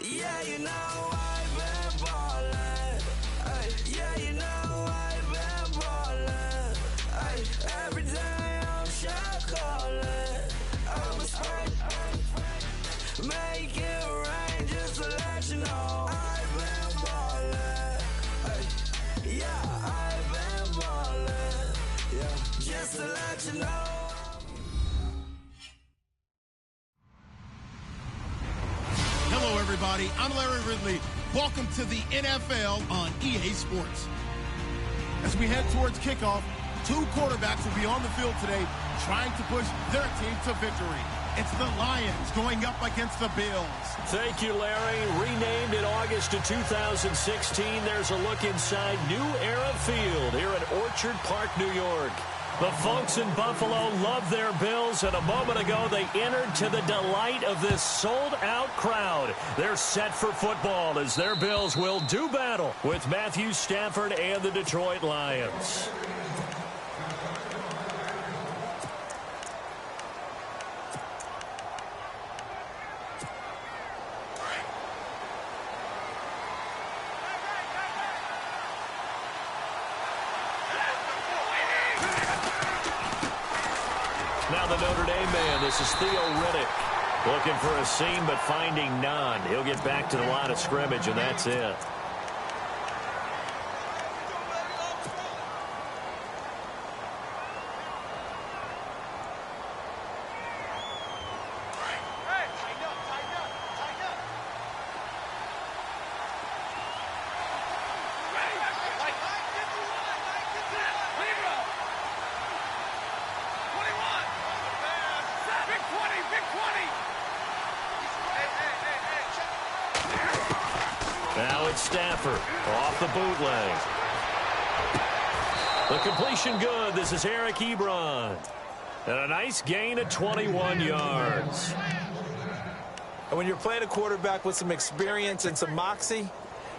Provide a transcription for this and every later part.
Yeah, you know I've been ballin'. Ay, yeah, you know I've been ballin'. Ay, every day I'm shot callin'. I'm a spray, make it rain just to let you know I've been ballin'. Ay, yeah, I've been ballin'. Yeah, just to let you know. Hello, everybody. I'm Larry Ridley. Welcome to the NFL on EA Sports. As we head towards kickoff, two quarterbacks will be on the field today trying to push their team to victory. It's the Lions going up against the Bills. Thank you, Larry. Renamed in August of 2016, there's a look inside New Era Field here at Orchard Park, New York. The folks in Buffalo love their Bills, and a moment ago they entered to the delight of this sold-out crowd. They're set for football as their Bills will do battle with Matthew Stafford and the Detroit Lions. Now the Notre Dame man, this is Theo Riddick. Looking for a seam, but finding none. He'll get back to the line of scrimmage, and that's it. Now it's Stafford off the bootleg. The completion good. This is Eric Ebron. And a nice gain of 21 yards. And when you're playing a quarterback with some experience and some moxie,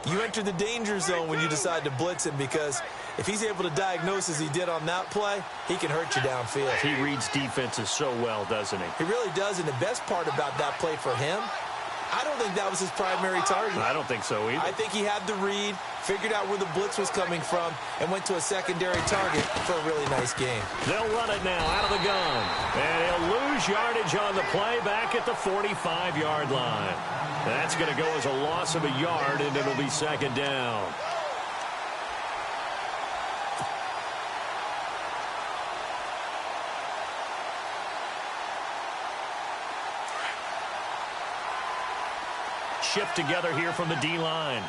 you enter the danger zone when you decide to blitz him, because if he's able to diagnose as he did on that play, he can hurt you downfield. He reads defenses so well, doesn't he? He really does, and the best part about that play for him, I don't think that was his primary target. I don't think so either. I think he had the read, figured out where the blitz was coming from, and went to a secondary target for a really nice game. They'll run it now out of the gun. And he'll lose yardage on the play back at the 45-yard line. That's going to go as a loss of a yard, and it'll be second down. Shift together here from the D-line.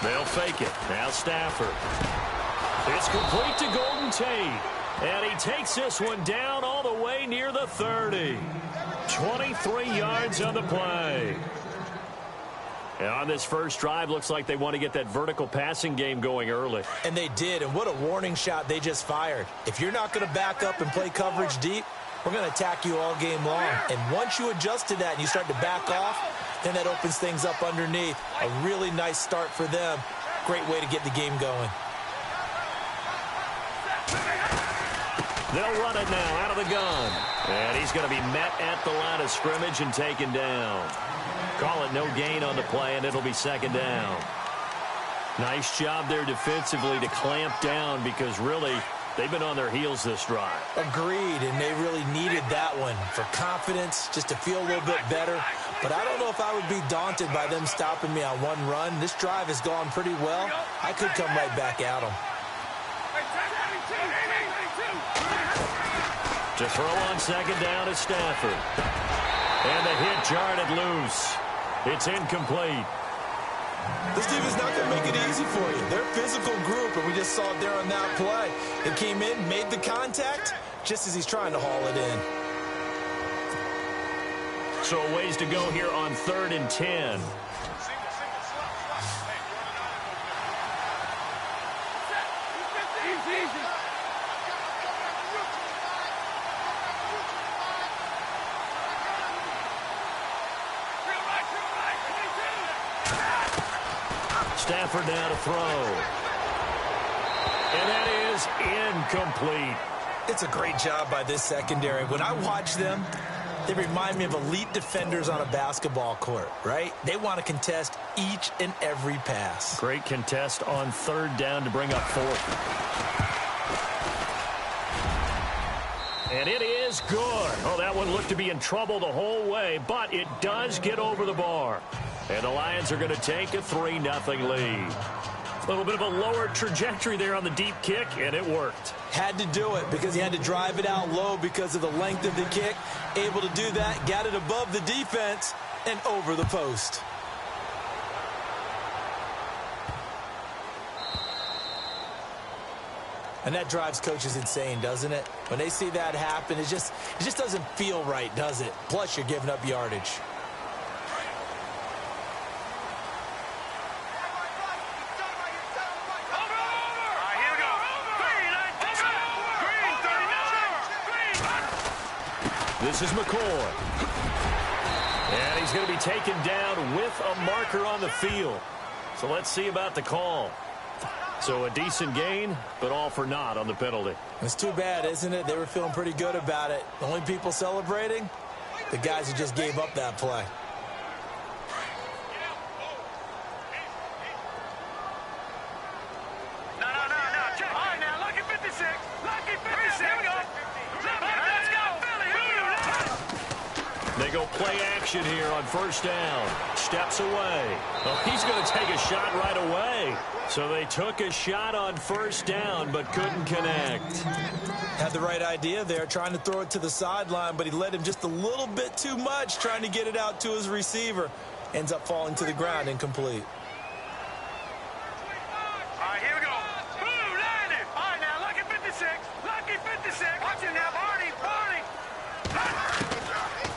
They'll fake it. Now Stafford. It's complete to Golden Tate. And he takes this one down all the way near the 30. 23 yards on the play. And on this first drive, looks like they want to get that vertical passing game going early. And they did, and what a warning shot they just fired. If you're not going to back up and play coverage deep, we're going to attack you all game long. And once you adjust to that and you start to back off, then that opens things up underneath. A really nice start for them. Great way to get the game going. They'll run it now out of the gun. And he's going to be met at the line of scrimmage and taken down. Call it no gain on the play, and it'll be second down. Nice job there defensively to clamp down, because really they've been on their heels this drive. Agreed, and they really needed that one for confidence, just to feel a little bit better. But I don't know if I would be daunted by them stopping me on one run. This drive has gone pretty well. I could come right back at them. To throw on second down is Stafford. And the hit jarred loose. It's incomplete. This team is not going to make it easy for you. They're a physical group, and we just saw it there on that play. They came in, made the contact, just as he's trying to haul it in. So a ways to go here on 3rd and 10. Stafford now to throw. And that is incomplete. It's a great job by this secondary. When I watch them, they remind me of elite defenders on a basketball court, right? They want to contest each and every pass. Great contest on third down to bring up fourth. And it is good. Oh, that one looked to be in trouble the whole way, but it does get over the bar. And the Lions are going to take a 3-0 lead. A little bit of a lower trajectory there on the deep kick, and it worked. Had to do it because he had to drive it out low because of the length of the kick. Able to do that, got it above the defense and over the post. And that drives coaches insane, doesn't it? When they see that happen, it just doesn't feel right, does it? Plus, you're giving up yardage. This is McCoy. And he's going to be taken down with a marker on the field. So let's see about the call. So a decent gain, but all for naught on the penalty. It's too bad, isn't it? They were feeling pretty good about it. The only people celebrating, the guys who just gave up that play. No. Check. All right, now, lucky 56. Lucky 56. Here we go. Let's go, Philly. They go play action here on first down. Steps away. Oh, he's going to take a shot right away. So they took a shot on first down, but couldn't connect. Had the right idea there, trying to throw it to the sideline, but he led him just a little bit too much, trying to get it out to his receiver. Ends up falling to the ground, incomplete. All right, here we go. Boom, landed. All right, now, lucky 56. Lucky 56. Watch it now, Barney.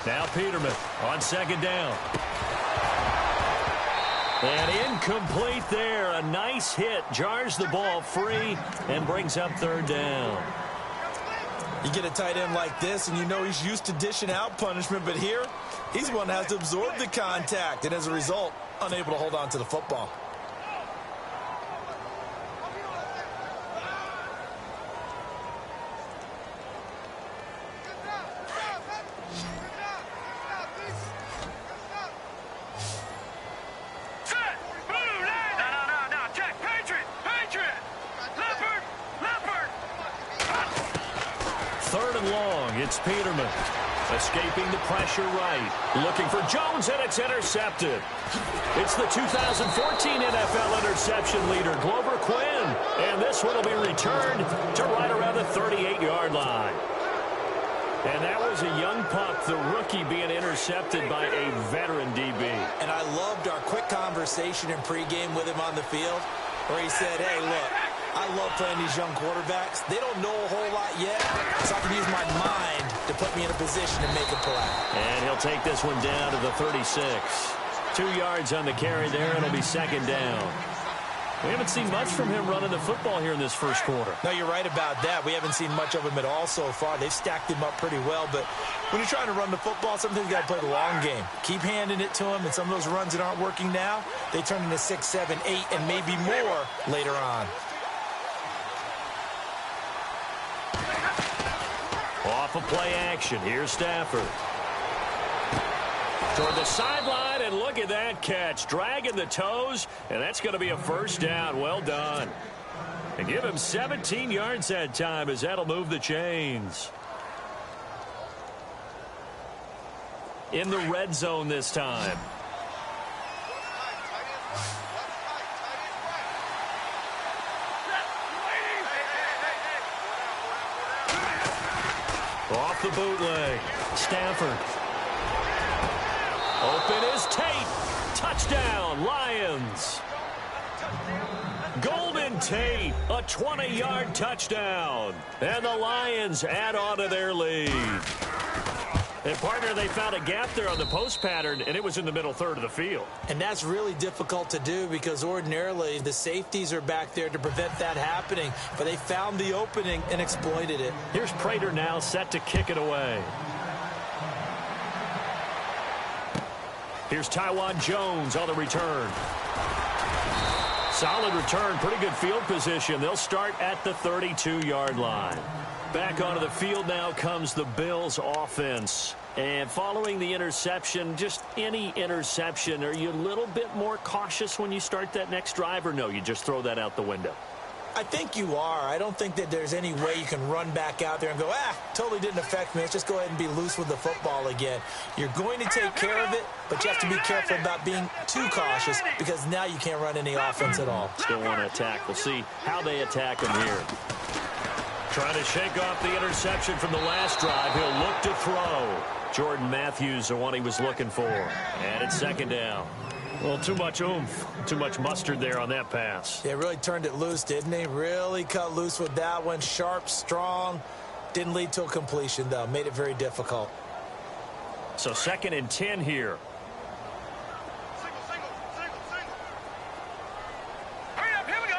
Now Peterman on second down. And incomplete there. A nice hit. Jars the ball free and brings up third down. You get a tight end like this, and you know he's used to dishing out punishment, but here, he's one that has to absorb the contact, and as a result, unable to hold on to the football. Third and long, it's Peterman. Escaping the pressure right. Looking for Jones, and it's intercepted. It's the 2014 NFL interception leader, Glover Quinn. And this one will be returned to right around the 38-yard line. And that was a young pup, the rookie, being intercepted by a veteran DB. And I loved our quick conversation in pregame with him on the field, where he said, hey, look, I love playing these young quarterbacks. They don't know a whole lot yet, so I can use my mind to put me in a position to make a play. And he'll take this one down to the 36. 2 yards on the carry there. It'll be second down. We haven't seen much from him running the football here in this first quarter. No, you're right about that. We haven't seen much of him at all so far. They've stacked him up pretty well, but when you're trying to run the football, sometimes you got to play the long game. Keep handing it to him, and some of those runs that aren't working now, they turn into 6, 7, 8, and maybe more later on. Off of play action. Here's Stafford. Toward the sideline, and look at that catch. Dragging the toes, and that's going to be a first down. Well done. And give him 17 yards that time, as that'll move the chains. In the red zone this time. Off the bootleg. Stafford. Open is Tate. Touchdown, Lions. Golden Tate, a 20-yard touchdown. And the Lions add on to their lead. And, partner, they found a gap there on the post pattern, and it was in the middle third of the field. And that's really difficult to do because ordinarily the safeties are back there to prevent that happening. But they found the opening and exploited it. Here's Prater now set to kick it away. Here's Tywan Jones on the return. Solid return, pretty good field position. They'll start at the 32-yard line. Back onto the field now comes the Bills offense. And following the interception, just any interception, are you a little bit more cautious when you start that next drive, or no, you just throw that out the window? I think you are. I don't think that there's any way you can run back out there and go, totally didn't affect me. Let's just go ahead and be loose with the football again. You're going to take care of it, but you have to be careful about being too cautious because now you can't run any offense at all. Still want to attack. We'll see how they attack him here. Trying to shake off the interception from the last drive. He'll look to throw. Jordan Matthews, the one he was looking for. And it's second down. Well, too much oomph, too much mustard there on that pass. Yeah, really turned it loose, didn't he? Really cut loose with that one. Sharp, strong. Didn't lead to a completion, though. Made it very difficult. So 2nd and 10 here. Hurry up, here we go.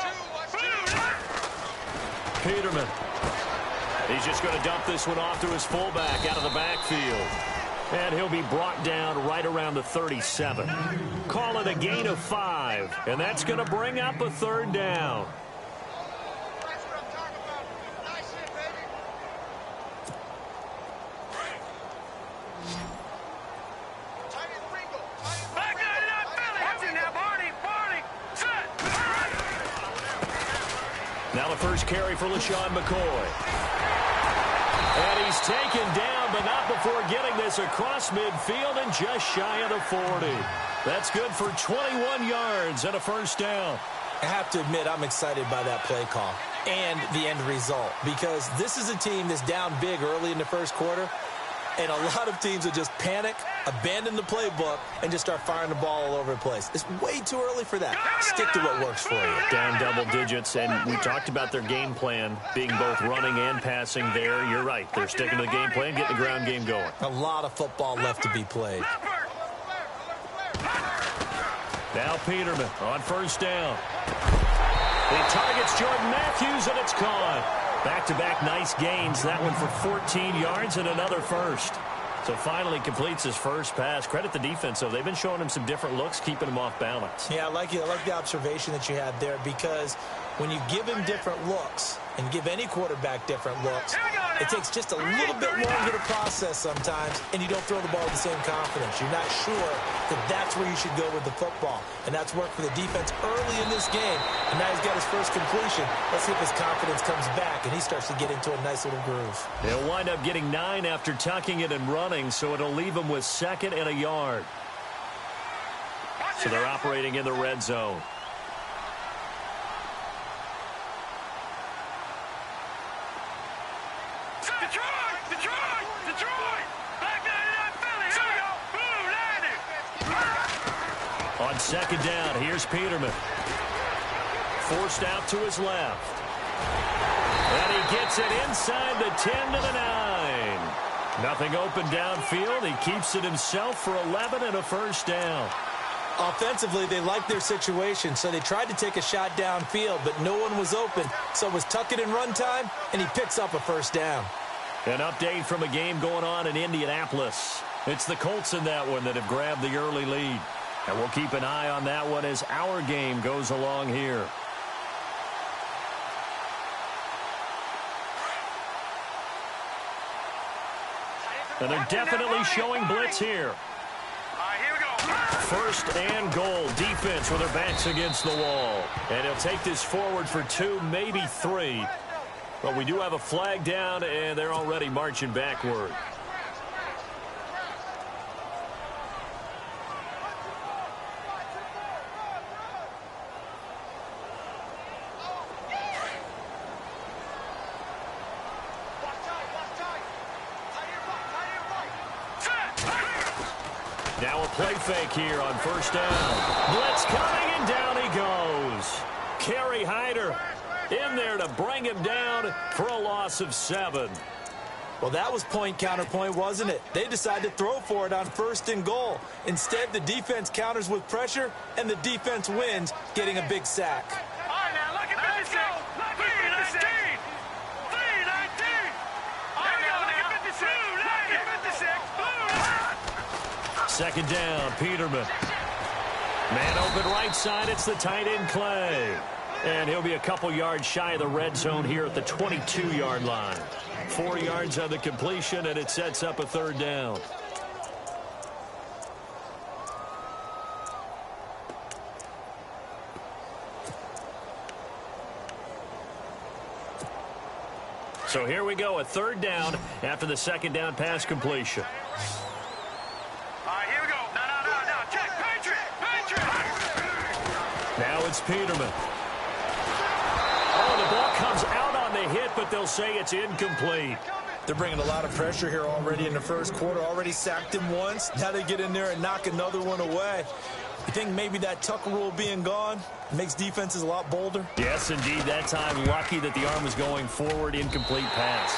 Peterman. He's just going to dump this one off to his fullback out of the backfield. And he'll be brought down right around the 37. Call it a gain of 5. And that's going to bring up a 3rd down. That's what I'm talking about. Nice hit, baby. Tight end Ringo. Back out of that belly. Watch it now, Barney. Barney. Set. Now the first carry for LaShawn McCoy. And he's taken down, but not before getting this across midfield and just shy of the 40. That's good for 21 yards and a 1st down. I have to admit, I'm excited by that play call and the end result because this is a team that's down big early in the first quarter, and a lot of teams will just panic, abandon the playbook, and just start firing the ball all over the place. It's way too early for that. Stick to what works for you. Down double digits, and we talked about their game plan being both running and passing there. You're right. They're sticking to the game plan, getting the ground game going. A lot of football left to be played. Now Peterman on 1st down. He targets Jordan Matthews, and it's caught. Back-to-back nice gains. That one for 14 yards and another 1st. So finally completes his first pass. Credit the defense, though. They've been showing him some different looks, keeping him off balance. Yeah, I like it. I like the observation that you had there because when you give him different looks and give any quarterback different looks, it takes just a little bit longer to process sometimes, and you don't throw the ball with the same confidence. You're not sure that that's where you should go with the football, and that's worked for the defense early in this game, and now he's got his first completion. Let's see if his confidence comes back, and he starts to get into a nice little groove. He'll wind up getting 9 after tucking it and running, so it'll leave him with 2nd and a yard. So they're operating in the red zone. Detroit! Detroit! Detroit! Back out of that belly. Here we go. Boom, landed. On 2nd down, here's Peterman. Forced out to his left. And he gets it inside the 10 to the 9. Nothing open downfield. He keeps it himself for 11 and a 1st down. Offensively, they liked their situation, so they tried to take a shot downfield, but no one was open. So it was tuck it and run time, and he picks up a 1st down. An update from a game going on in Indianapolis. It's the Colts in that one that have grabbed the early lead. And we'll keep an eye on that one as our game goes along here. And they're definitely showing blitz here. All right, here we go. 1st and goal. Defense with their backs against the wall. And he'll take this forward for 2, maybe 3. But we do have a flag down, and they're already marching backward. Now a play fake here on 1st down. Blitz coming, and down he goes. Kerry Hyder in there to bring him down for a loss of 7. Well, that was point counterpoint, wasn't it? They decided to throw for it on 1st and goal. Instead, the defense counters with pressure, and the defense wins, getting a big sack. All right, now look at 56. Look at 56. 319. All right, now look at 56. Look at 56. 2nd down, Peterman. Man open right side, it's the tight end Clay. And he'll be a couple yards shy of the red zone here at the 22-yard line. 4 yards on the completion, and it sets up a third down. So here we go, a third down after the second down pass completion. All right, here we go. No. Check. Patriot. Now it's Peterman. Oh, the ball comes out on the hit, but they'll say it's incomplete. They're bringing a lot of pressure here already in the first quarter. Already sacked him once. Now they get in there and knock another one away. You think maybe that Tucker rule being gone makes defenses a lot bolder? Yes, indeed. That time, lucky that the arm was going forward, incomplete pass.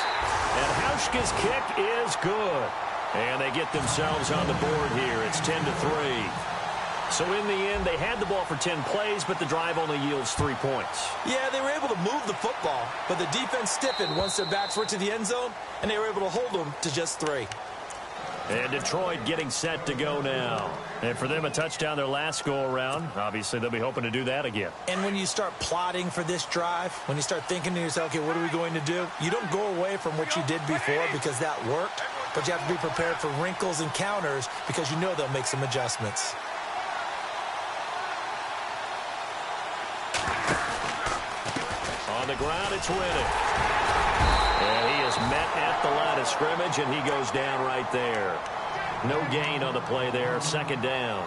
And Hauschka's kick is good. And they get themselves on the board here. It's 10-3. So in the end, they had the ball for 10 plays, but the drive only yields 3 points. Yeah, they were able to move the football, but the defense stiffened once their backs were to the end zone, and they were able to hold them to just 3. And Detroit getting set to go now. And for them, a touchdown their last go-around. Obviously, they'll be hoping to do that again. And when you start plotting for this drive, when you start thinking to yourself, okay, what are we going to do? You don't go away from what you did before because that worked, but you have to be prepared for wrinkles and counters because you know they'll make some adjustments. On the ground, it's Riddick. And he is met at the line of scrimmage, and he goes down right there. No gain on the play there, second down.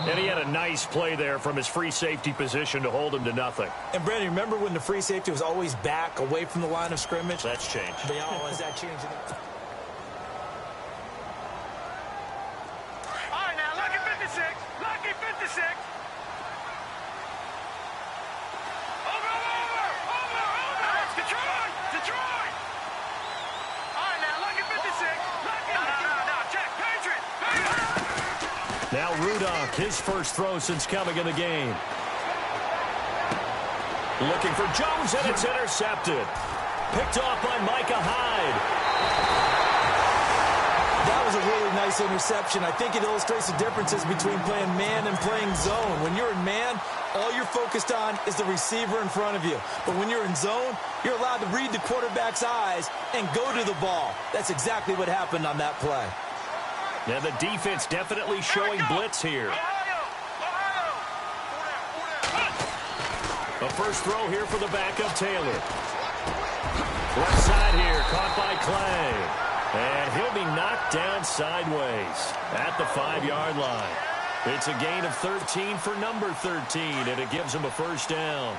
And he had a nice play there from his free safety position to hold him to nothing. And, Brandon, remember when the free safety was always back away from the line of scrimmage? That's changed. They always that changing. All right, now, lucky 56. Lucky 56. Over. Detroit. All right, now, lucky 56. Lucky. No. Check. Patriot. Now Rudolph, his first throw since coming in the game. Looking for Jones, and it's intercepted. Picked off by Micah Hyde. That was a really nice interception. I think it illustrates the differences between playing man and playing zone. When you're in man, all you're focused on is the receiver in front of you. But when you're in zone, you're allowed to read the quarterback's eyes and go to the ball. That's exactly what happened on that play. Now the defense definitely showing blitz here. A first throw here for the backup Taylor. Left side here, caught by Clay. And he'll be knocked down sideways at the 5-yard line. It's a gain of 13 for number 13, and it gives him a first down.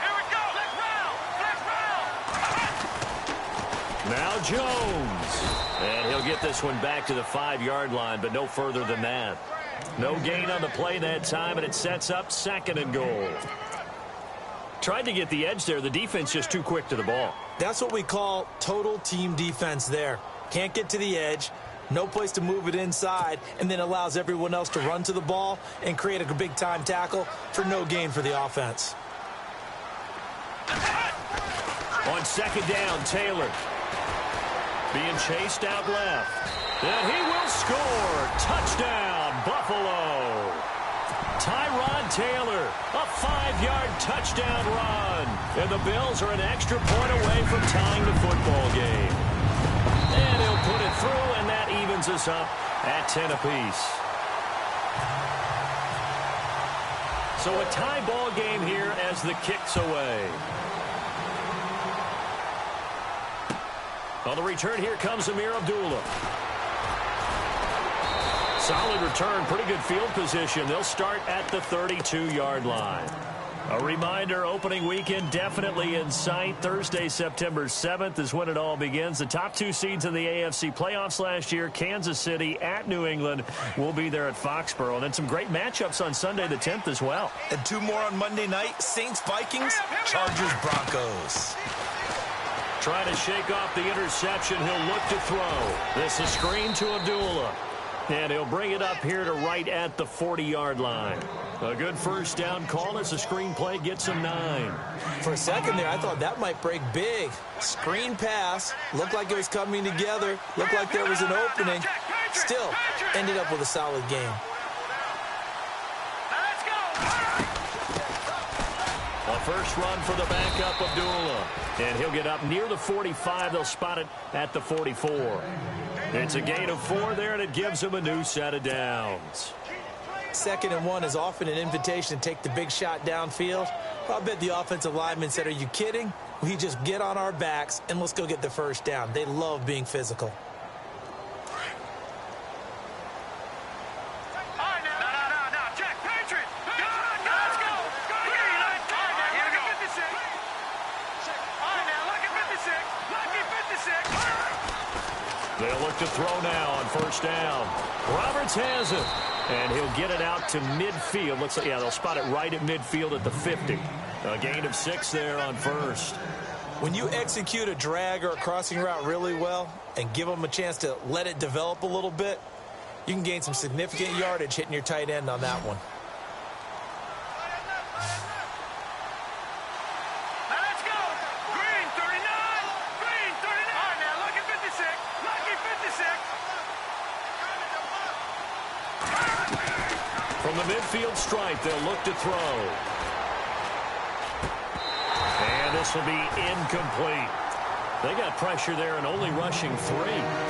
Here we go. Let's round. Now Jones. And he'll get this one back to the 5-yard line, but no further than that. No gain on the play that time, and it sets up second and goal. Tried to get the edge there. The defense just too quick to the ball. That's what we call total team defense there. Can't get to the edge, no place to move it inside, and then allows everyone else to run to the ball and create a big-time tackle for no gain for the offense. On second down, Taylor. Being chased out left. And he will score. Touchdown, Buffalo. Tyrod Taylor, a 5-yard touchdown run. And the Bills are an extra point away from tying the football game. And he'll put it through, and that evens us up at 10 apiece. So a tie ball game here as the kick's away. On the return, here comes Amir Abdullah. Solid return, pretty good field position. They'll start at the 32-yard line. A reminder, opening weekend definitely in sight. Thursday, September 7th is when it all begins. The top 2 seeds in the AFC playoffs last year, Kansas City at New England, will be there at Foxborough. And then some great matchups on Sunday the 10th as well. And 2 more on Monday night, Saints-Vikings, Chargers-Broncos. Trying to shake off the interception. He'll look to throw. This is screen to Abdullah. And he'll bring it up here to right at the 40-yard line. A good first down call as the screen play gets him 9. For a second there, I thought that might break big. Screen pass. Looked like it was coming together. Looked like there was an opening. Still, ended up with a solid game. Let's go. A first run for the backup, Abdullah. And he'll get up near the 45. They'll spot it at the 44. It's a gain of 4 there, and it gives them a new set of downs. 2nd and 1 is often an invitation to take the big shot downfield. I bet the offensive lineman said, are you kidding? We just get on our backs and let's go get the first down. They love being physical. They'll look to throw now on first down. Roberts has it, and he'll get it out to midfield. Looks like, yeah, they'll spot it right at midfield at the 50. A gain of 6 there on first. When you execute a drag or a crossing route really well and give them a chance to let it develop a little bit, you can gain some significant yardage hitting your tight end on that one. From the midfield stripe, they'll look to throw. And this will be incomplete. They got pressure there and only rushing 3.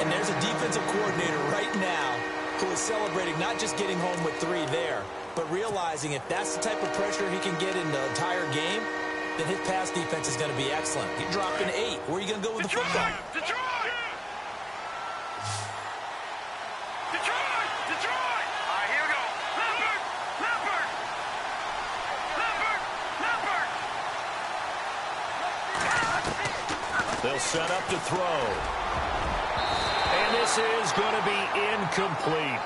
And there's a defensive coordinator right now who is celebrating not just getting home with 3 there, but realizing if that's the type of pressure he can get in the entire game, then his pass defense is going to be excellent. He dropped an 8. Where are you going to go with the football? Detroit! All right, here we go. Leopard! They'll set up to throw. And this is going to be incomplete.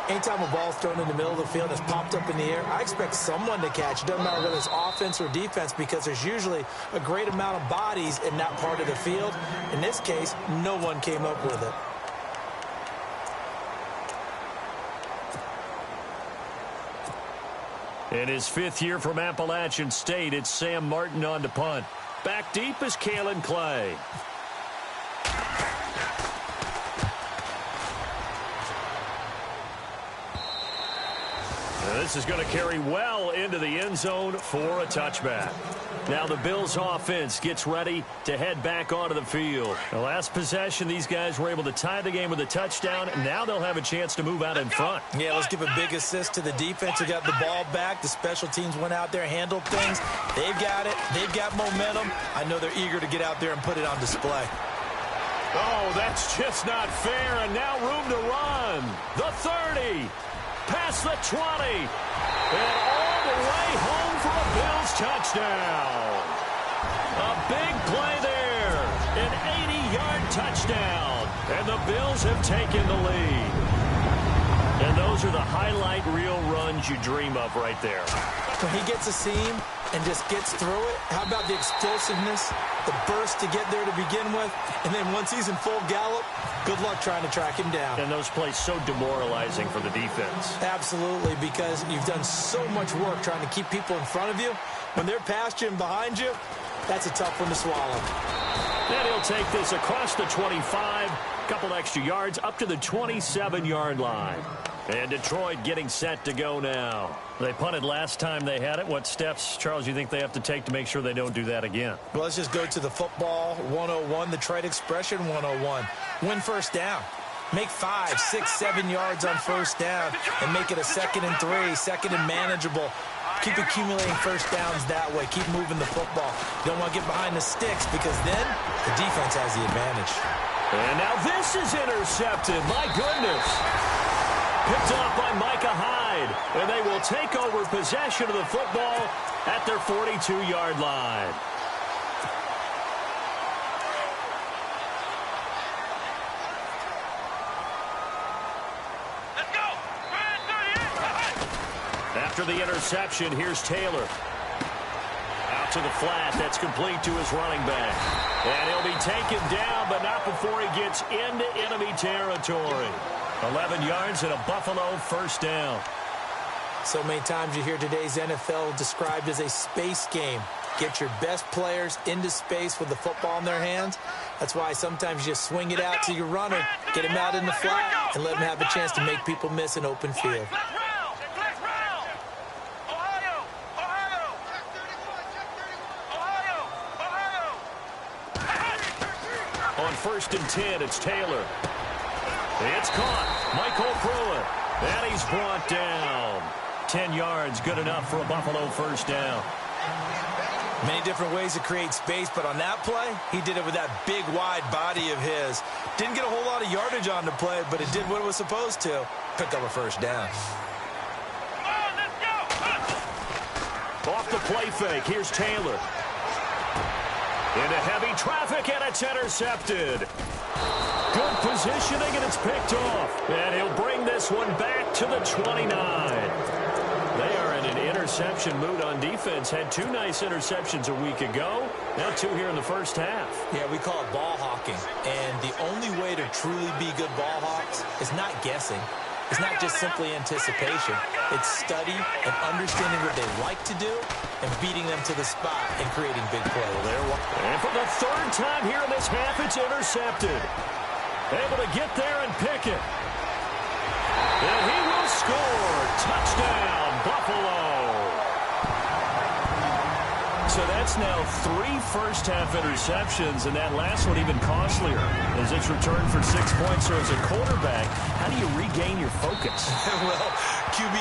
Anytime a ball's thrown in the middle of the field and it's popped up in the air, I expect someone to catch. It doesn't matter whether it's offense or defense because there's usually a great amount of bodies in that part of the field. In this case, no one came up with it. In his 5th year from Appalachian State, it's Sam Martin on to punt. Back deep is Kalen Clay. This is going to carry well into the end zone for a touchback. Now the Bills offense gets ready to head back onto the field. The last possession, these guys were able to tie the game with a touchdown. Now they'll have a chance to move out in front. Yeah, let's give a big assist to the defense who got the ball back. The special teams went out there, handled things. They've got it. They've got momentum. I know they're eager to get out there and put it on display. Oh, that's just not fair. And now room to run. The 30. Past the 20. And all the way home for a Bills touchdown. A big play there. An 80-yard touchdown. And the Bills have taken the lead. And those are the highlight reel runs you dream of right there. When he gets a seam and just gets through it, how about the explosiveness, the burst to get there to begin with, and then once he's in full gallop, good luck trying to track him down. And those plays so demoralizing for the defense. Absolutely, because you've done so much work trying to keep people in front of you. When they're past you and behind you, that's a tough one to swallow. Then he'll take this across the 25, couple extra yards up to the 27-yard line. And Detroit getting set to go now. They punted last time they had it. What steps, Charles, you think they have to take to make sure they don't do that again? Well, let's just go to the football 101, the trade expression 101. Win first down. Make 5, 6, 7 yards on first down and make it a 2nd and 3, 2nd and manageable. Keep accumulating first downs that way. Keep moving the football. You don't want to get behind the sticks because then the defense has the advantage. And now this is intercepted. My goodness. Picked off by Micah Hyde. And they will take over possession of the football at their 42-yard line. Let's go. After the interception, here's Taylor. Out to the flat. That's complete to his running back. And he'll be taken down, but not before he gets into enemy territory. 11 yards and a Buffalo first down. So many times you hear today's NFL described as a space game. Get your best players into space with the football in their hands. That's why sometimes you just swing it out to your runner, get him out in the flat, and let him have a chance to make people miss an open field. On 1st and 10, it's Taylor. It's caught. Michael Pruitt. And he's brought down. 10 yards, good enough for a Buffalo first down. Many different ways to create space, but on that play, he did it with that big, wide body of his. Didn't get a whole lot of yardage on the play, but it did what it was supposed to. Picked up a first down. Off the play fake, here's Taylor. Into heavy traffic, and it's intercepted. Good positioning, and it's picked off. And he'll bring this one back to the 29. They are in an interception mood on defense. Had 2 nice interceptions a week ago. Now 2 here in the first half. Yeah, we call it ball hawking. And the only way to truly be good ball hawks is not guessing. It's not just simply anticipation. It's study and understanding what they like to do and beating them to the spot and creating big plays. And for the 3rd time here in this half, it's intercepted. Able to get there and pick it. And he will score. Touchdown, Buffalo. So that's now 3 first-half interceptions, and that last one even costlier as it's returned for 6 points. So as a quarterback, how do you regain your focus? Well, QB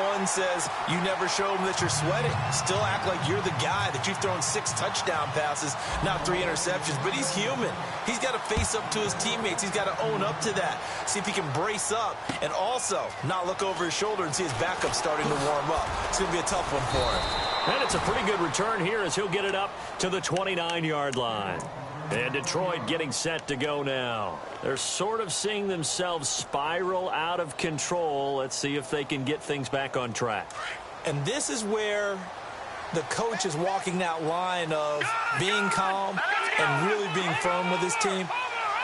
101 says you never show them that you're sweating. Still act like you're the guy, that you've thrown 6 touchdown passes, not 3 interceptions. But he's human. He's got to face up to his teammates. He's got to own up to that. See if he can brace up and also not look over his shoulder and see his backup starting to warm up. It's going to be a tough one for him. And it's a pretty good return here as he'll get it up to the 29-yard line. And Detroit getting set to go now. They're sort of seeing themselves spiral out of control. Let's see if they can get things back on track. And this is where the coach is walking that line of being calm and really being firm with his team.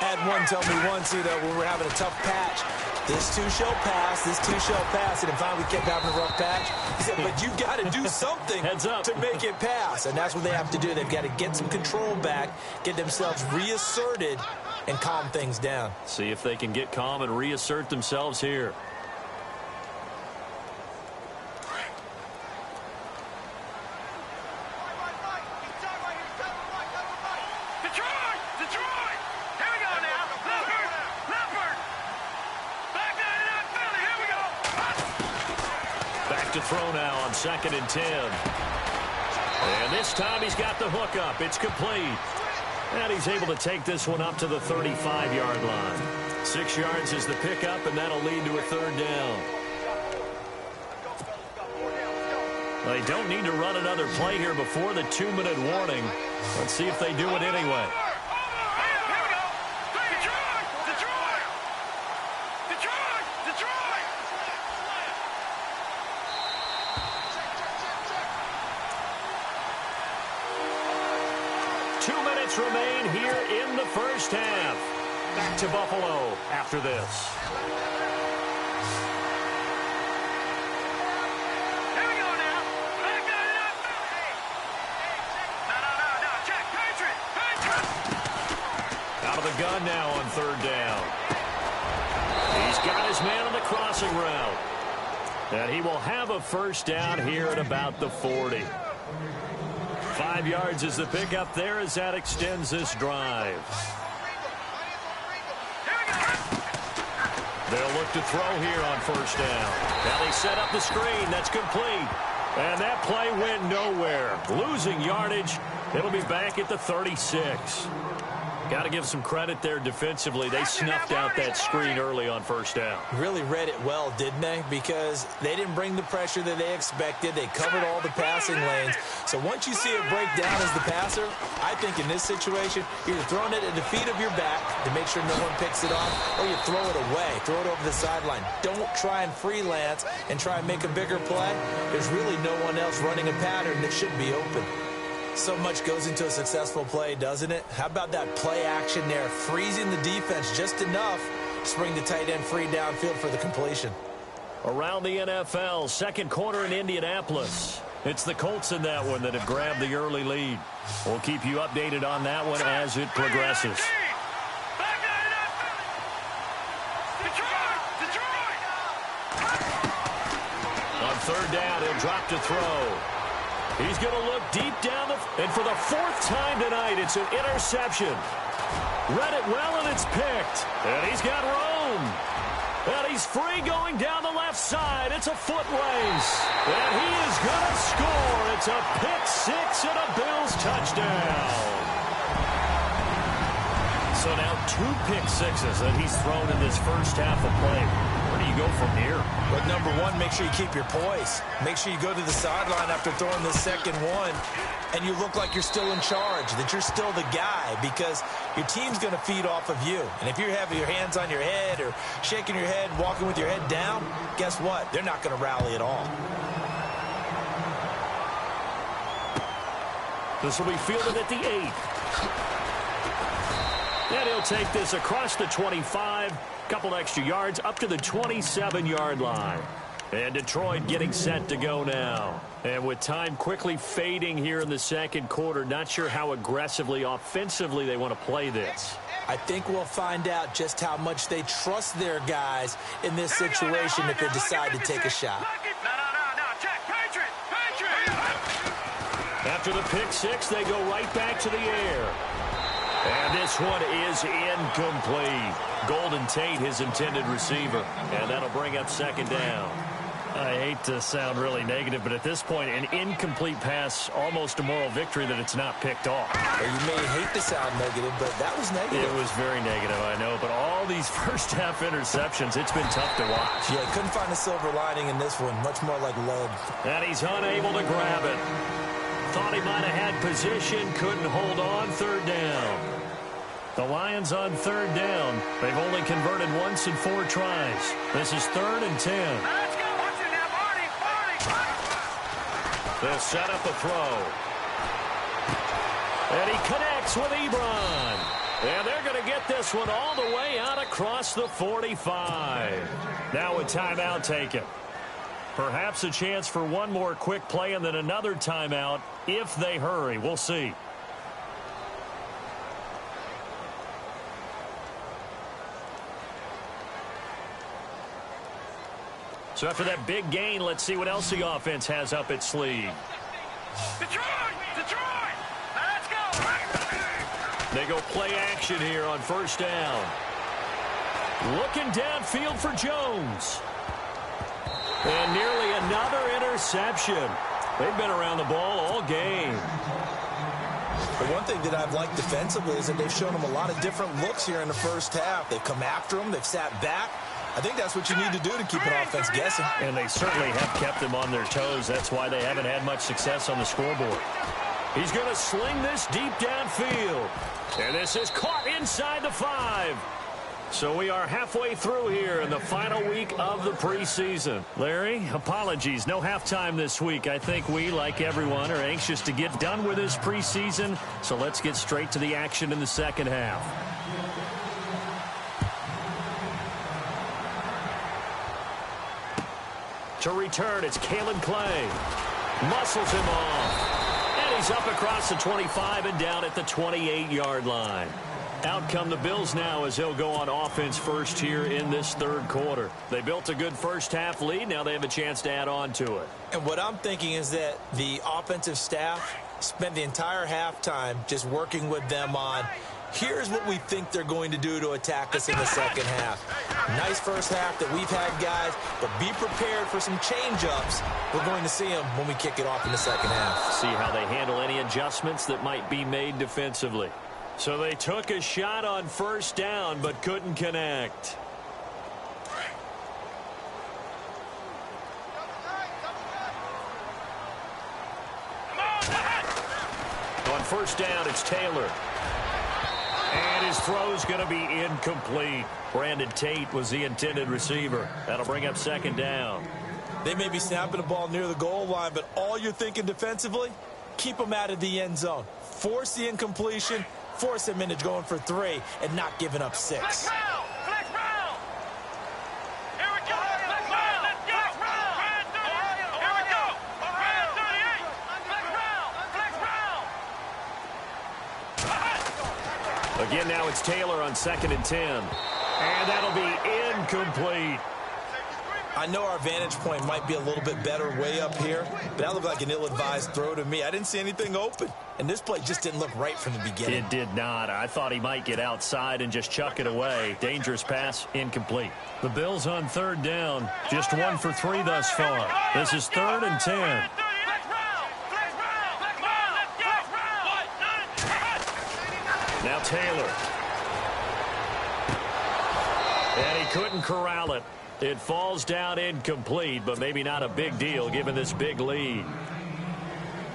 I had one tell me once, when we're having a tough patch, this too shall pass, this too shall pass. And finally we kept having a rough patch. He said, but you've got to do something to make it pass. And that's what they have to do. They've got to get some control back, get themselves reasserted, and calm things down. See if they can get calm and reassert themselves here. To throw now on 2nd and 10. And this time he's got the hook up. It's complete. And he's able to take this one up to the 35-yard line. 6 yards is the pickup, and that'll lead to a 3rd down. They don't need to run another play here before the 2-minute warning. Let's see if they do it anyway. 2 minutes remain here in the first half. Back to Buffalo after this. Here we go now. No. Check. Patriot. Out of the gun now on 3rd down. He's got his man on the crossing route. And he will have a first down here at about the 40. 5 yards is the pickup there as that extends this drive. They'll look to throw here on 1st down. Now they set up the screen. That's complete. And that play went nowhere. Losing yardage. It'll be back at the 36. Got to give some credit there defensively. They snuffed out that screen early on 1st down. Really read it well, didn't they? Because they didn't bring the pressure that they expected. They covered all the passing lanes. So once you see it break down as the passer, I think in this situation, you're either throwing it at the feet of your back to make sure no one picks it off, or you throw it away, throw it over the sideline. Don't try and freelance and try and make a bigger play. There's really no one else running a pattern that should be open. So much goes into a successful play, doesn't it? How about that play action there, freezing the defense just enough to bring the tight end free downfield for the completion. Around the NFL, second quarter in Indianapolis. It's the Colts in that one that have grabbed the early lead. We'll keep you updated on that one as it progresses. On third down, he'll drop to throw. He's going to look deep down and for the fourth time tonight, it's an interception. Read it well, and it's picked. And he's got room. And he's free going down the left side. It's a foot race. And he is going to score. It's a pick six and a Bills touchdown. So now 2 pick sixes that he's thrown in this first half of play. Where do you go from here? But number one, make sure you keep your poise. Make sure you go to the sideline after throwing this second one, and you look like you're still in charge, that you're still the guy, because your team's going to feed off of you. And if you're having your hands on your head or shaking your head, walking with your head down, guess what? They're not going to rally at all. This will be fielded at the 8. And he'll take this across the 25, couple extra yards up to the 27-yard line. And Detroit getting set to go now. And with time quickly fading here in the second quarter, not sure how aggressively, offensively they want to play this. I think we'll find out just how much they trust their guys in this situation if they decide to take a shot. No, check. Patriot. After the pick six, they go right back to the air. And this one is incomplete. Golden Tate, his intended receiver. And that'll bring up second down. I hate to sound really negative, but at this point, an incomplete pass, almost a moral victory that it's not picked off. Well, you may hate to sound negative, but that was negative. It was very negative, I know. But all these first-half interceptions, it's been tough to watch. Yeah, couldn't find a silver lining in this one. Much more like lead. And he's unable to grab it. Thought he might have had position, couldn't hold on, third down. The Lions on third down. They've only converted once in 4 tries. This is 3rd and 10. Let's go. Watch it now, Marty. They'll set up a throw. And he connects with Ebron. And they're going to get this one all the way out across the 45. Now a timeout taken. Perhaps a chance for one more quick play and then another timeout if they hurry. We'll see. So after that big gain, let's see what else the offense has up its sleeve. Detroit. Now let's go. They go play action here on first down. Looking downfield for Jones. And nearly another interception. They've been around the ball all game. The one thing that I've liked defensively is that they've shown them a lot of different looks here in the first half. They've come after them. They've sat back. I think that's what you need to do to keep an offense guessing. And they certainly have kept them on their toes. That's why they haven't had much success on the scoreboard. He's going to sling this deep downfield. And this is caught inside the 5. So we are halfway through here in the final week of the preseason. Larry, apologies, no halftime this week. I think we, like everyone, are anxious to get done with this preseason. So let's get straight to the action in the second half. To return, it's Kalen Clay. Muscles him off. And he's up across the 25 and down at the 28-yard line. Out come the Bills now as they'll go on offense first here in this third quarter. They built a good first-half lead. Now they have a chance to add on to it. And what I'm thinking is that the offensive staff spent the entire halftime just working with them on, here's what we think they're going to do to attack us in the second half. Nice first half that we've had, guys, but be prepared for some change-ups. We're going to see them when we kick it off in the second half. See how they handle any adjustments that might be made defensively. So they took a shot on first down but couldn't connect. On first down, it's Taylor. And his throw's going to be incomplete. Brandon Tate was the intended receiver. That'll bring up second down. They may be snapping the ball near the goal line, but all you're thinking defensively, keep them out of the end zone. Force the incompletion, force them into going for 3, and not giving up 6. Flex round. Here we go. Flex round. Let's go. Again, now it's Taylor on 2nd and 10. And that'll be incomplete. I know our vantage point might be a little bit better way up here, but that looked like an ill-advised throw to me. I didn't see anything open, and this play just didn't look right from the beginning. It did not. I thought he might get outside and just chuck it away. Dangerous pass, incomplete. The Bills on 3rd down, just 1 for 3 thus far. This is 3rd and 10. Now Taylor. And he couldn't corral it. It falls down incomplete, but maybe not a big deal given this big lead.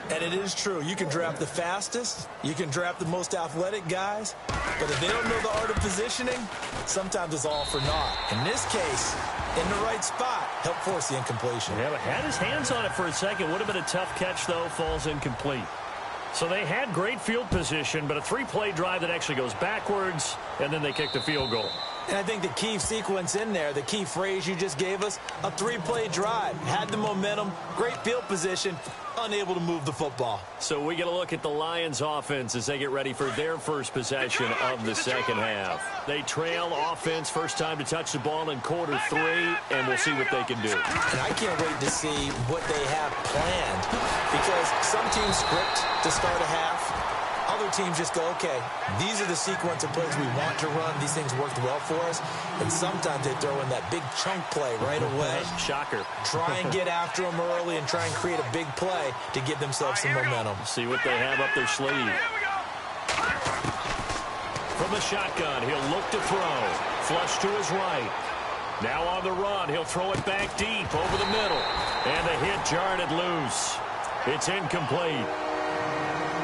And it is true. You can draft the fastest. You can draft the most athletic guys. But if they don't know the art of positioning, sometimes it's all for naught. In this case, in the right spot, help force the incompletion. Yeah, but had his hands on it for a second. Would have been a tough catch, though. Falls incomplete. So they had great field position, but a 3-play drive that actually goes backwards, and then they kicked the field goal. And I think the key sequence in there, the key phrase you just gave us, a 3-play drive. Had the momentum, great field position, unable to move the football. So we get a look at the Lions offense as they get ready for their first possession of the second half. They trail offense, first time to touch the ball in quarter 3, and we'll see what they can do. And I can't wait to see what they have planned, because some teams script to start a half. Other teams just go, okay, these are the sequence of plays we want to run. These things worked well for us. And sometimes they throw in that big chunk play right away. Shocker. Try and get after them early and try and create a big play to give themselves some momentum. See what they have up their sleeve. From the shotgun, he'll look to throw. Flush to his right. Now on the run, he'll throw it back deep over the middle. And the hit jarred it loose. It's incomplete.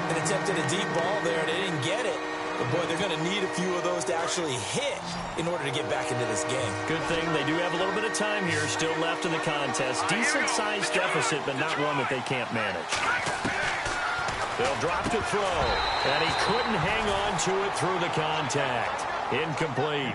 And attempted a deep ball there, and they didn't get it. But, boy, they're going to need a few of those to actually hit in order to get back into this game. Good thing they do have a little bit of time here still left in the contest. Decent-sized deficit, but not one that they can't manage. They'll drop to throw, and he couldn't hang on to it through the contact. Incomplete.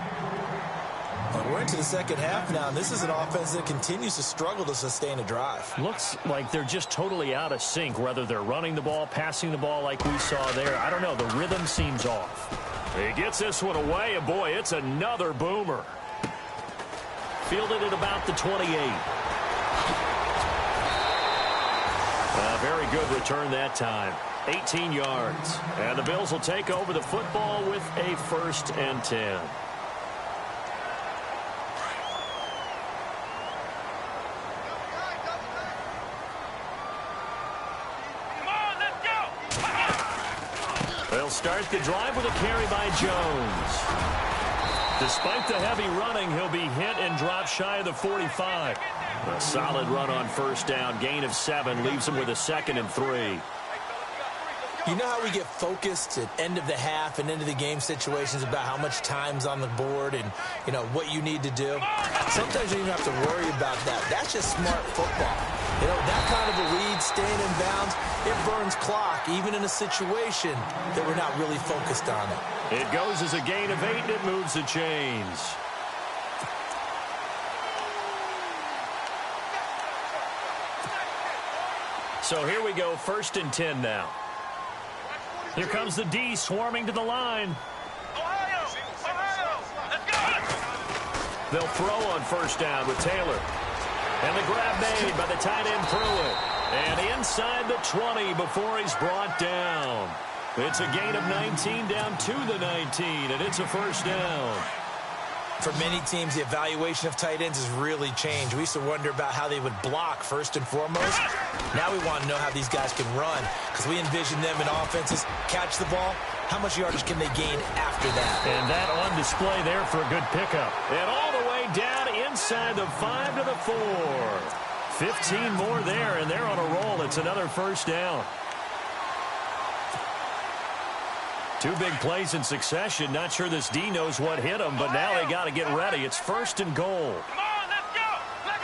Well, we're into the second half now, and this is an offense that continues to struggle to sustain a drive. Looks like they're just totally out of sync, whether they're running the ball, passing the ball like we saw there. I don't know. The rhythm seems off. He gets this one away, and boy, it's another boomer. Fielded at about the 28. A very good return that time. 18 yards. And the Bills will take over the football with a 1st and 10. They'll start the drive with a carry by Jones. Despite the heavy running, he'll be hit and drop shy of the 45. A solid run on 1st down. Gain of 7 leaves him with a 2nd and 3. You know how we get focused at end of the half and into the game situations about how much time's on the board and, you know, what you need to do? Sometimes you don't even have to worry about that. That's just smart football. You know, that kind of a lead, staying in bounds, it burns clock, even in a situation that we're not really focused on it. It goes as a gain of 8, and it moves the chains. So here we go, 1st and 10 now. Here comes the D swarming to the line. They'll throw on 1st down with Taylor. And the grab made by the tight end Pruitt. And inside the 20 before he's brought down. It's a gain of 19 down to the 19, and it's a 1st down. For many teams, the evaluation of tight ends has really changed. We used to wonder about how they would block first and foremost. Now we want to know how these guys can run, because we envision them in offenses, catch the ball, how much yardage can they gain after that? And that on display there for a good pickup. And all the way down inside the 5 to the 4. 15 more there, and they're on a roll. It's another 1st down. 2 big plays in succession. Not sure this D knows what hit him, but now they got to get ready. It's 1st and goal. Come on, let's go! Let's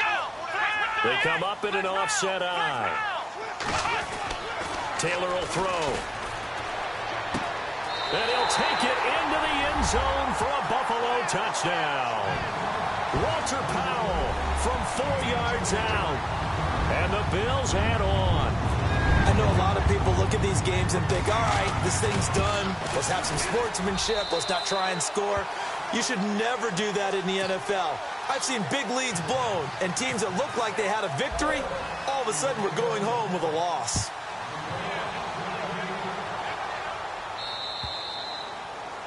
go! They come up in an offset eye. Taylor will throw. And he'll take it into the end zone for a Buffalo touchdown. Walter Powell from 4 yards out. And the Bills head on. I I know a lot of people look at these games and think, all right, this thing's done. Let's have some sportsmanship. Let's not try and score. You should never do that in the NFL. I've seen big leads blown, and teams that looked like they had a victory, all of a sudden were going home with a loss.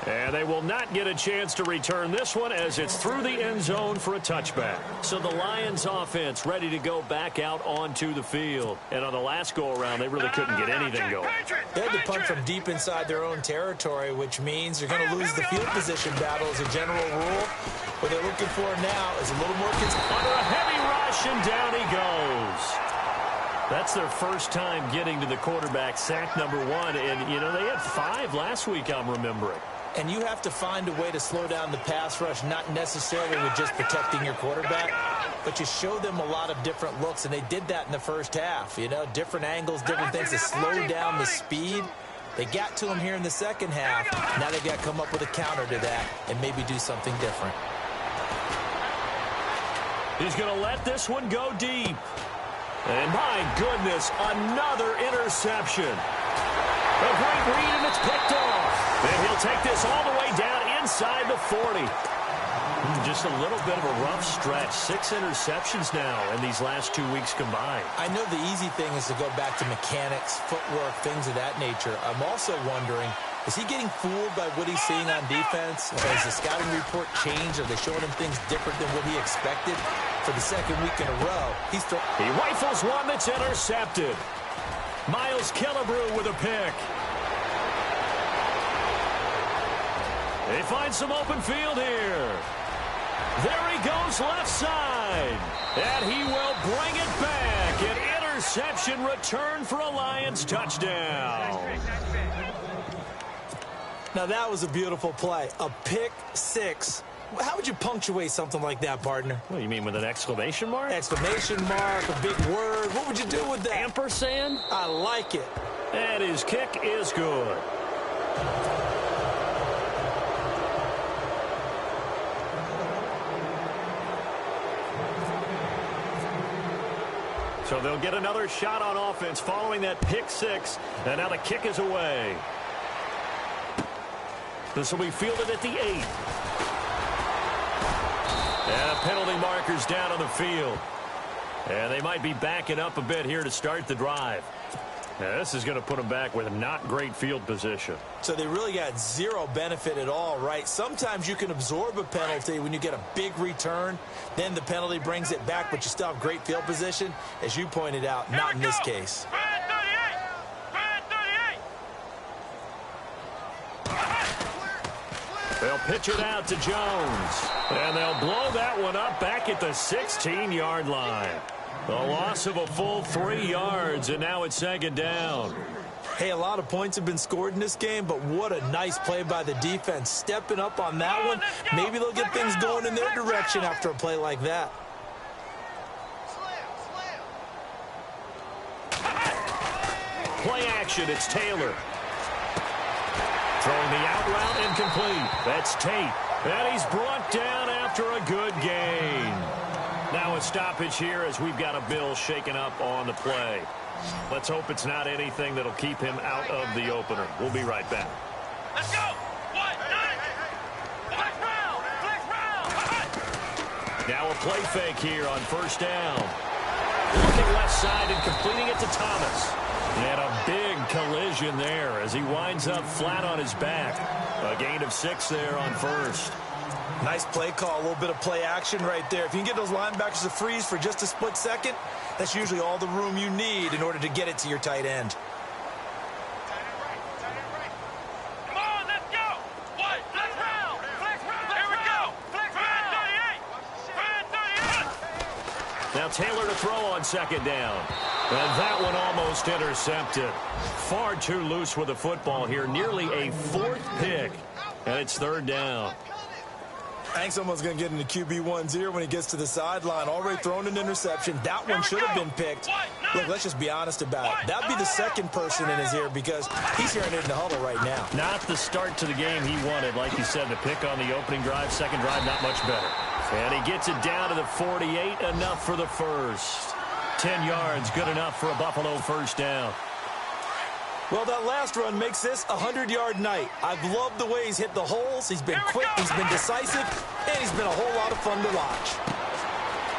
And they will not get a chance to return this one as it's through the end zone for a touchback. So the Lions offense ready to go back out onto the field. And on the last go-around, they really couldn't get anything going. They had to punt from deep inside their own territory, which means you're going to lose the field position battle as a general rule. What they're looking for now is a little more under a heavy rush, and down he goes. That's their first time getting to the quarterback, sack number 1. And, you know, they had 5 last week, I'm remembering. And you have to find a way to slow down the pass rush, not necessarily with just protecting your quarterback, but you show them a lot of different looks, and they did that in the first half. You know, different angles, different things to slow down the speed. They got to him here in the second half. Now they've got to come up with a counter to that and maybe do something different. He's going to let this one go deep. And my goodness, another interception. A great read, and it's picked off. And he'll take this all the way down inside the 40. Just a little bit of a rough stretch. 6 interceptions now in these last 2 weeks combined. I know the easy thing is to go back to mechanics, footwork, things of that nature. I'm also wondering, is he getting fooled by what he's seeing on defense? Has the scouting report changed? Are they showing him things different than what he expected? For the second week in a row, he rifles one that's intercepted. Miles Killebrew with a pick. They find some open field here. There he goes left side. And he will bring it back. An interception return for a Lions touchdown. Now that was a beautiful play. A pick 6. How would you punctuate something like that, partner? What do you mean, with an exclamation mark? Exclamation mark, a big word. What would you do with that? Ampersand? I like it. And his kick is good. So they'll get another shot on offense following that pick 6. And now the kick is away. This will be fielded at the 8. And penalty markers down on the field. And they might be backing up a bit here to start the drive. Now, this is going to put them back with not great field position. So they really got zero benefit at all, right? Sometimes you can absorb a penalty when you get a big return. Then the penalty brings it back, but you still have great field position. As you pointed out, not in this case. They'll pitch it out to Jones. And they'll blow that one up back at the 16-yard line. A loss of a full 3 yards, and now it's second down. Hey, a lot of points have been scored in this game, but what a nice play by the defense. Stepping up on that one, maybe they'll get things going in their direction after a play like that. Play action, it's Taylor. Throwing the out route incomplete. That's Tate. And he's brought down after a good gain. Now a stoppage here as we've got a Bill shaken up on the play. Let's hope it's not anything that'll keep him out of the opener. We'll be right back. Let's go. Now a play fake here on first down. Looking left side and completing it to Thomas. And a big collision there as he winds up flat on his back. A gain of 6 there on first. Nice play call, a little bit of play action right there. If you can get those linebackers to freeze for just a split second, that's usually all the room you need in order to get it to your tight end. Come on, let's go. What? Let's round. Here we go. Flex 38. Now Taylor to throw on second down. And that one almost intercepted. Far too loose with the football here. Nearly a 4th pick. And it's third down. I think someone's going to get into QB1's ear when he gets to the sideline. Already thrown an interception. That one should have been picked. Look, let's just be honest about it. That'd be the second person in his ear because he's hearing it in the huddle right now. Not the start to the game he wanted. Like you said, the pick on the opening drive, second drive, not much better. And he gets it down to the 48, enough for the first. 10 yards, good enough for a Buffalo first down. Well, that last run makes this a 100-yard night. I've loved the way he's hit the holes. He's been quick, he's been decisive, and he's been a whole lot of fun to watch.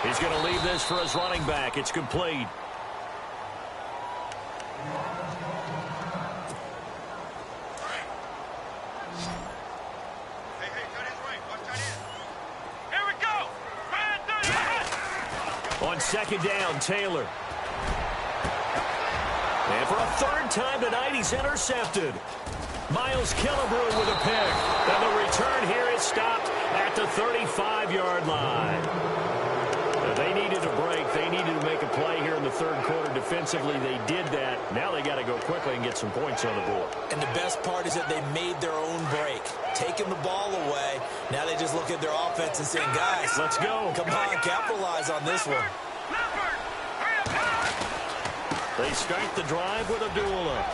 He's going to leave this for his running back. It's complete. On second down, Taylor. And for a third time tonight, he's intercepted. Miles Killebrew with a pick. And the return here is stopped at the 35-yard line. Now, they needed a break. They needed to make a play here in the third quarter defensively. They did that. Now they got to go quickly and get some points on the board. And the best part is that they made their own break. Taking the ball away. Now they just look at their offense and saying, guys, let's go. Come on, capitalize on this one. They start the drive with Abdullah.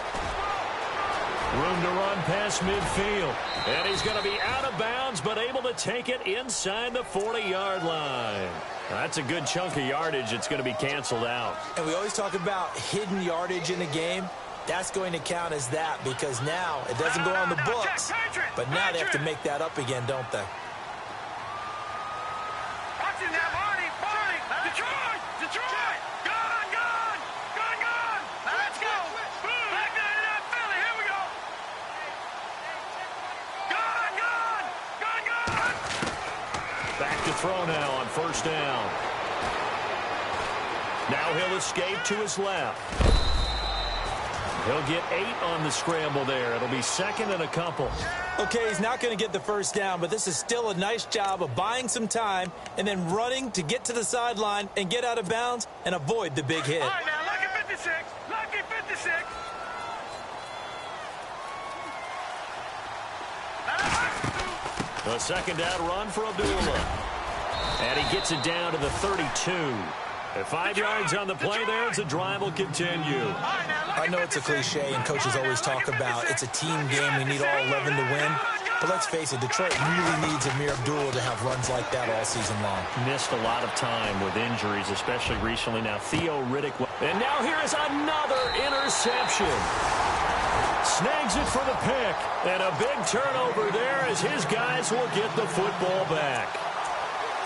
Room to run past midfield. And he's going to be out of bounds, but able to take it inside the 40-yard line. That's a good chunk of yardage. It's going to be canceled out. And we always talk about hidden yardage in a game. That's going to count as that because now it doesn't go on the books. But now they have to make that up again, don't they? Detroit! Gone! Let's go! Back down to that Philly. Here we go. Gone! Back to throw now on first down. Now he'll escape to his left. He'll get 8 on the scramble there. It'll be second and a couple. Okay, he's not going to get the first down, but this is still a nice job of buying some time and then running to get to the sideline and get out of bounds and avoid the big hit. All right, now, lucky 56. Lucky 56. A second down run for Abdullah. And he gets it down to the 32. At 5 yards on the play there, as the drive will continue. I know it's a cliche, and coaches always talk about it's a team game. We need all 11 to win. But let's face it, Detroit really needs Amir Abdullah to have runs like that all season long. Missed a lot of time with injuries, especially recently. Now Theo Riddick. And now here is another interception. Snags it for the pick. And a big turnover there as his guys will get the football back.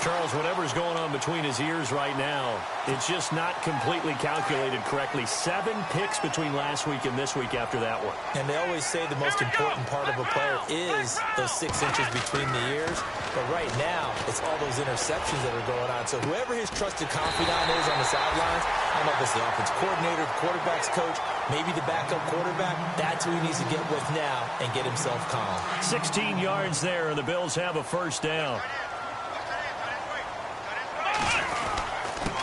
Charles, whatever's going on between his ears right now, it's just not completely calculated correctly. 7 picks between last week and this week after that one. And they always say the most important part of a player is those 6 inches between the ears. But right now, it's all those interceptions that are going on. So whoever his trusted confidant is on the sidelines, I don't know if it's the offense coordinator, the quarterback's coach, maybe the backup quarterback, that's who he needs to get with now and get himself calm. 16 yards there, and the Bills have a first down.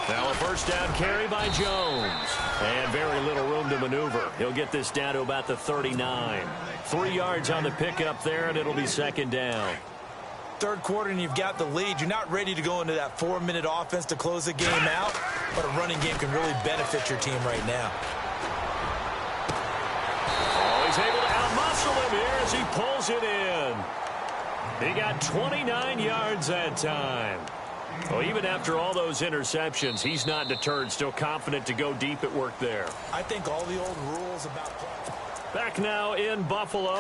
Now a first down carry by Jones. And very little room to maneuver. He'll get this down to about the 39. 3 yards on the pickup there, and it'll be second down. Third quarter, and you've got the lead. You're not ready to go into that 4-minute offense to close the game out, but a running game can really benefit your team right now. Oh, he's able to outmuscle him here as he pulls it in. He got 29 yards that time. Well, even after all those interceptions, he's not deterred, still confident to go deep at work there. I think all the old rules about... Back now in Buffalo.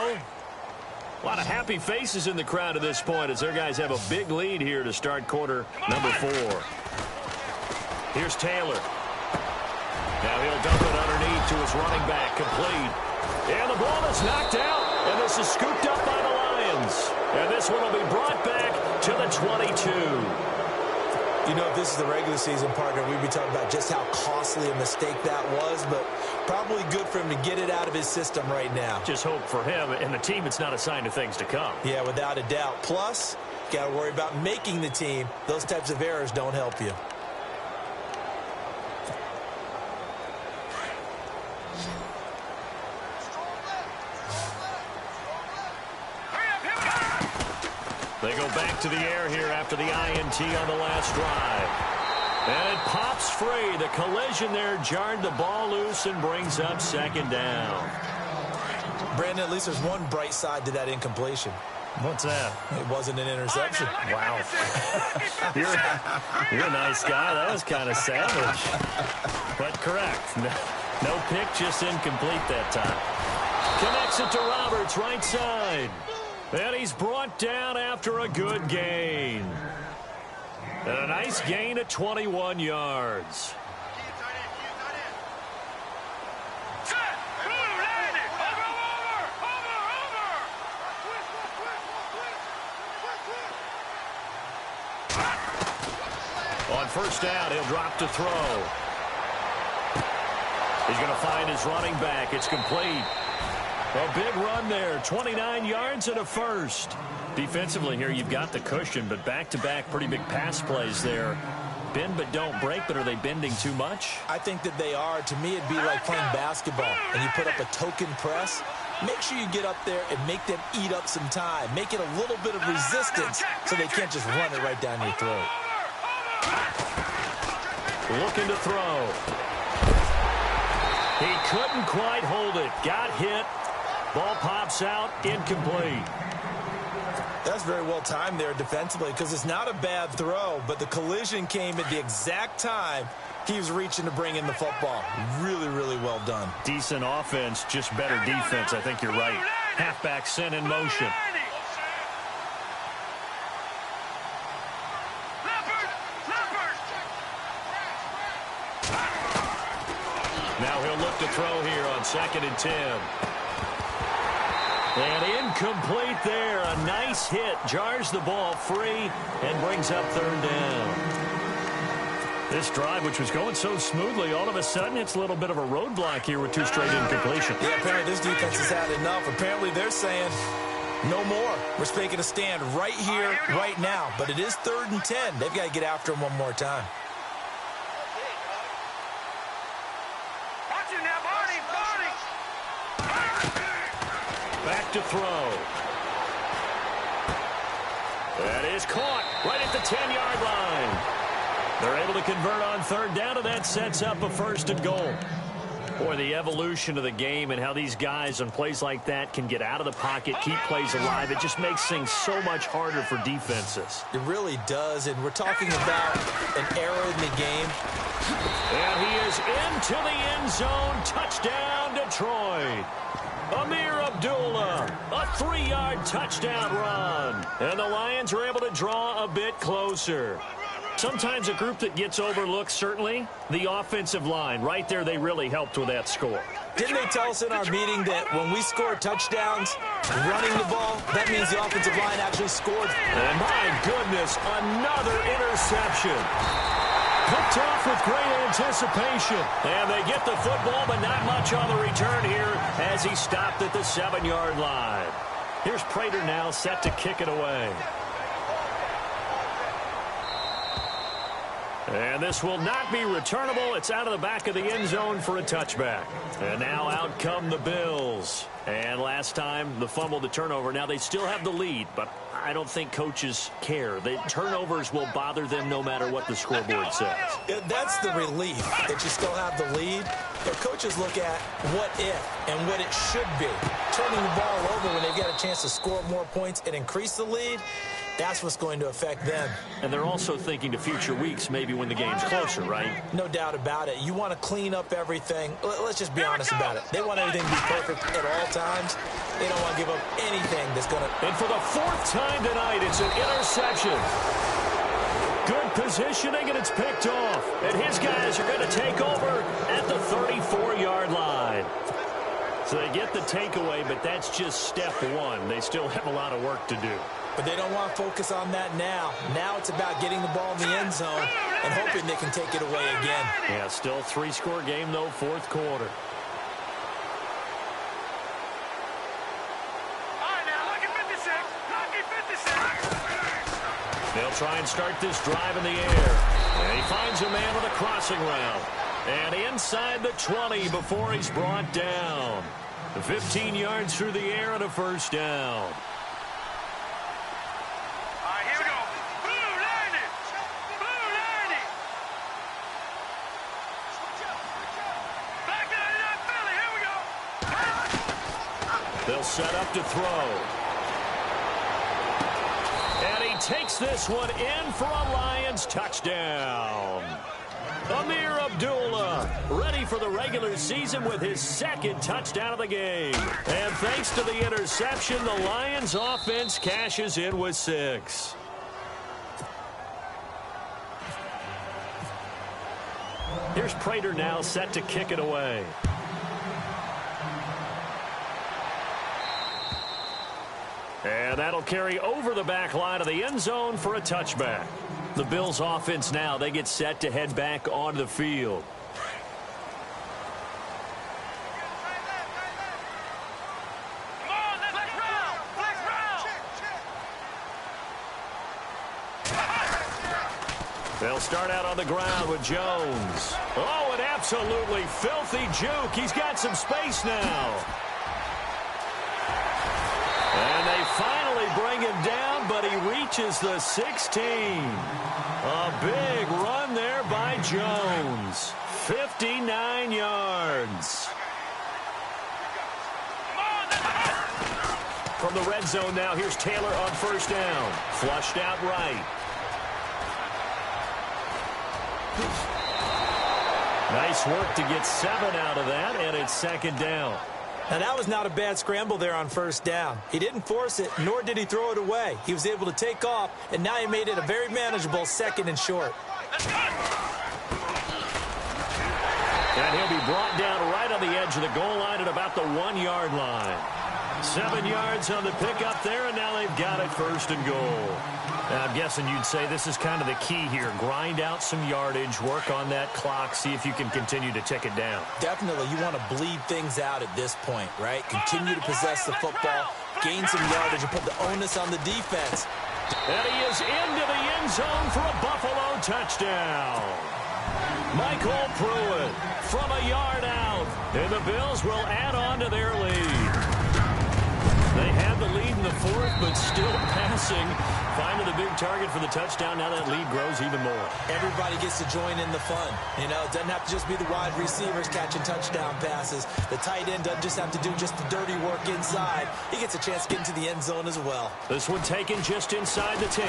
A lot of happy faces in the crowd at this point as their guys have a big lead here to start quarter number 4. Here's Taylor. Now he'll dump it underneath to his running back, complete. And the ball is knocked out, and this is scooped up by the Lions. And this one will be brought back to the 22. You know, if this is the regular season, partner, we'd be talking about just how costly a mistake that was, but probably good for him to get it out of his system right now. Just hope for him and the team it's not a sign of things to come. Yeah, without a doubt. Plus, got to worry about making the team. Those types of errors don't help you. They go back to the air here after the INT on the last drive. And it pops free. The collision there jarred the ball loose and brings up second down. Brandon, at least there's one bright side to that incompletion. What's that? It wasn't an interception. Wow. You're a nice guy. That was kind of savage. But correct. No pick, just incomplete that time. Connects it to Roberts, right side. And he's brought down after a good gain. And a nice gain at 21 yards. On first down, he'll drop to throw. He's going to find his running back. It's complete. A big run there. 29 yards and a first. Defensively here, you've got the cushion, but back-to-back pretty big pass plays there. Bend but don't break, but are they bending too much? I think that they are. To me, it'd be like playing basketball, and you put up a token press. Make sure you get up there and make them eat up some time. Make it a little bit of resistance so they can't just run it right down your throat. Looking to throw. He couldn't quite hold it. Got hit. Ball pops out. Incomplete. That's very well timed there defensively because it's not a bad throw, but the collision came at the exact time he was reaching to bring in the football. Really, really well done. Decent offense, just better defense. I think you're right. Halfback sent in motion. Now he'll look to throw here on 2nd and 10. And incomplete there. A nice hit. Jars the ball free and brings up 3rd down. This drive, which was going so smoothly, all of a sudden it's a little bit of a roadblock here with 2 straight incompletions. Yeah, apparently this defense has had enough. Apparently they're saying no more. We're making a stand right here, right now. But it is 3rd and 10. They've got to get after him one more time. Back to throw. That is caught right at the 10-yard line. They're able to convert on 3rd down, and that sets up a 1st and goal. Boy, the evolution of the game and how these guys on plays like that can get out of the pocket, keep plays alive, it just makes things so much harder for defenses. It really does, and we're talking about an era in the game. And he is into the end zone. Touchdown, Detroit. Amir Abdullah, a 3-yard touchdown run. And the Lions are able to draw a bit closer. Sometimes a group that gets overlooked, certainly, the offensive line. Right there, they really helped with that score. Didn't they tell us in our meeting that when we score touchdowns, running the ball, that means the offensive line actually scored? And my goodness, another interception. Picked off with great anticipation. And they get the football, but not much on the return here as he stopped at the 7-yard line. Here's Prater now set to kick it away. And this will not be returnable. It's out of the back of the end zone for a touchback. And now out come the Bills. And last time, the fumble, the turnover. Now they still have the lead, but I don't think coaches care. The turnovers will bother them no matter what the scoreboard says. Yeah, that's the relief that you still have the lead. But coaches look at what if and what it should be. Turning the ball over when they've got a chance to score more points and increase the lead, that's what's going to affect them. And they're also thinking to future weeks, maybe when the game's closer, right? No doubt about it. You want to clean up everything. Let's just be honest about it. They want everything to be perfect at all times. They don't want to give up anything that's going to... And for the 4th time tonight, it's an interception. Good positioning, and it's picked off. And his guys are going to take over at the 34-yard line. So they get the takeaway, but that's just step 1. They still have a lot of work to do. But they don't want to focus on that now. Now it's about getting the ball in the end zone and hoping they can take it away again. Yeah, still 3-score game, though, 4th quarter. They'll try and start this drive in the air. And he finds a man with a crossing route. And inside the 20 before he's brought down. 15 yards through the air and a 1st down. They'll set up to throw. And he takes this one in for a Lions touchdown. Amir Abdullah, ready for the regular season with his second touchdown of the game. And thanks to the interception, the Lions offense cashes in with 6. Here's Prater now set to kick it away. And that'll carry over the back line of the end zone for a touchback. The Bills offense now, they get set to head back onto the field. They'll start out on the ground with Jones. Oh, an absolutely filthy juke. He's got some space now. And they finally bring him down, but he reaches the 16. A big run there by Jones. 59 yards. From the red zone now, here's Taylor on first down. Flushed out right. Nice work to get 7 out of that, and it's second down. Now, that was not a bad scramble there on first down. He didn't force it, nor did he throw it away. He was able to take off, and now he made it a very manageable 2nd and short. And he'll be brought down right on the edge of the goal line at about the 1-yard line. 7 yards on the pickup there, and now they've got it 1st and goal. Now, I'm guessing you'd say this is kind of the key here. Grind out some yardage, work on that clock, see if you can continue to tick it down. Definitely, you want to bleed things out at this point, right? Continue to possess the football, gain some yardage, and put the onus on the defense. And he is into the end zone for a Buffalo touchdown. Michael Pruitt from a yard out, and the Bills will add on to their lead. They had the lead in the 4th, but still passing. Finding the big target for the touchdown. Now that lead grows even more. Everybody gets to join in the fun. You know, it doesn't have to just be the wide receivers catching touchdown passes. The tight end doesn't just have to do just the dirty work inside. He gets a chance to get into the end zone as well. This one taken just inside the 10.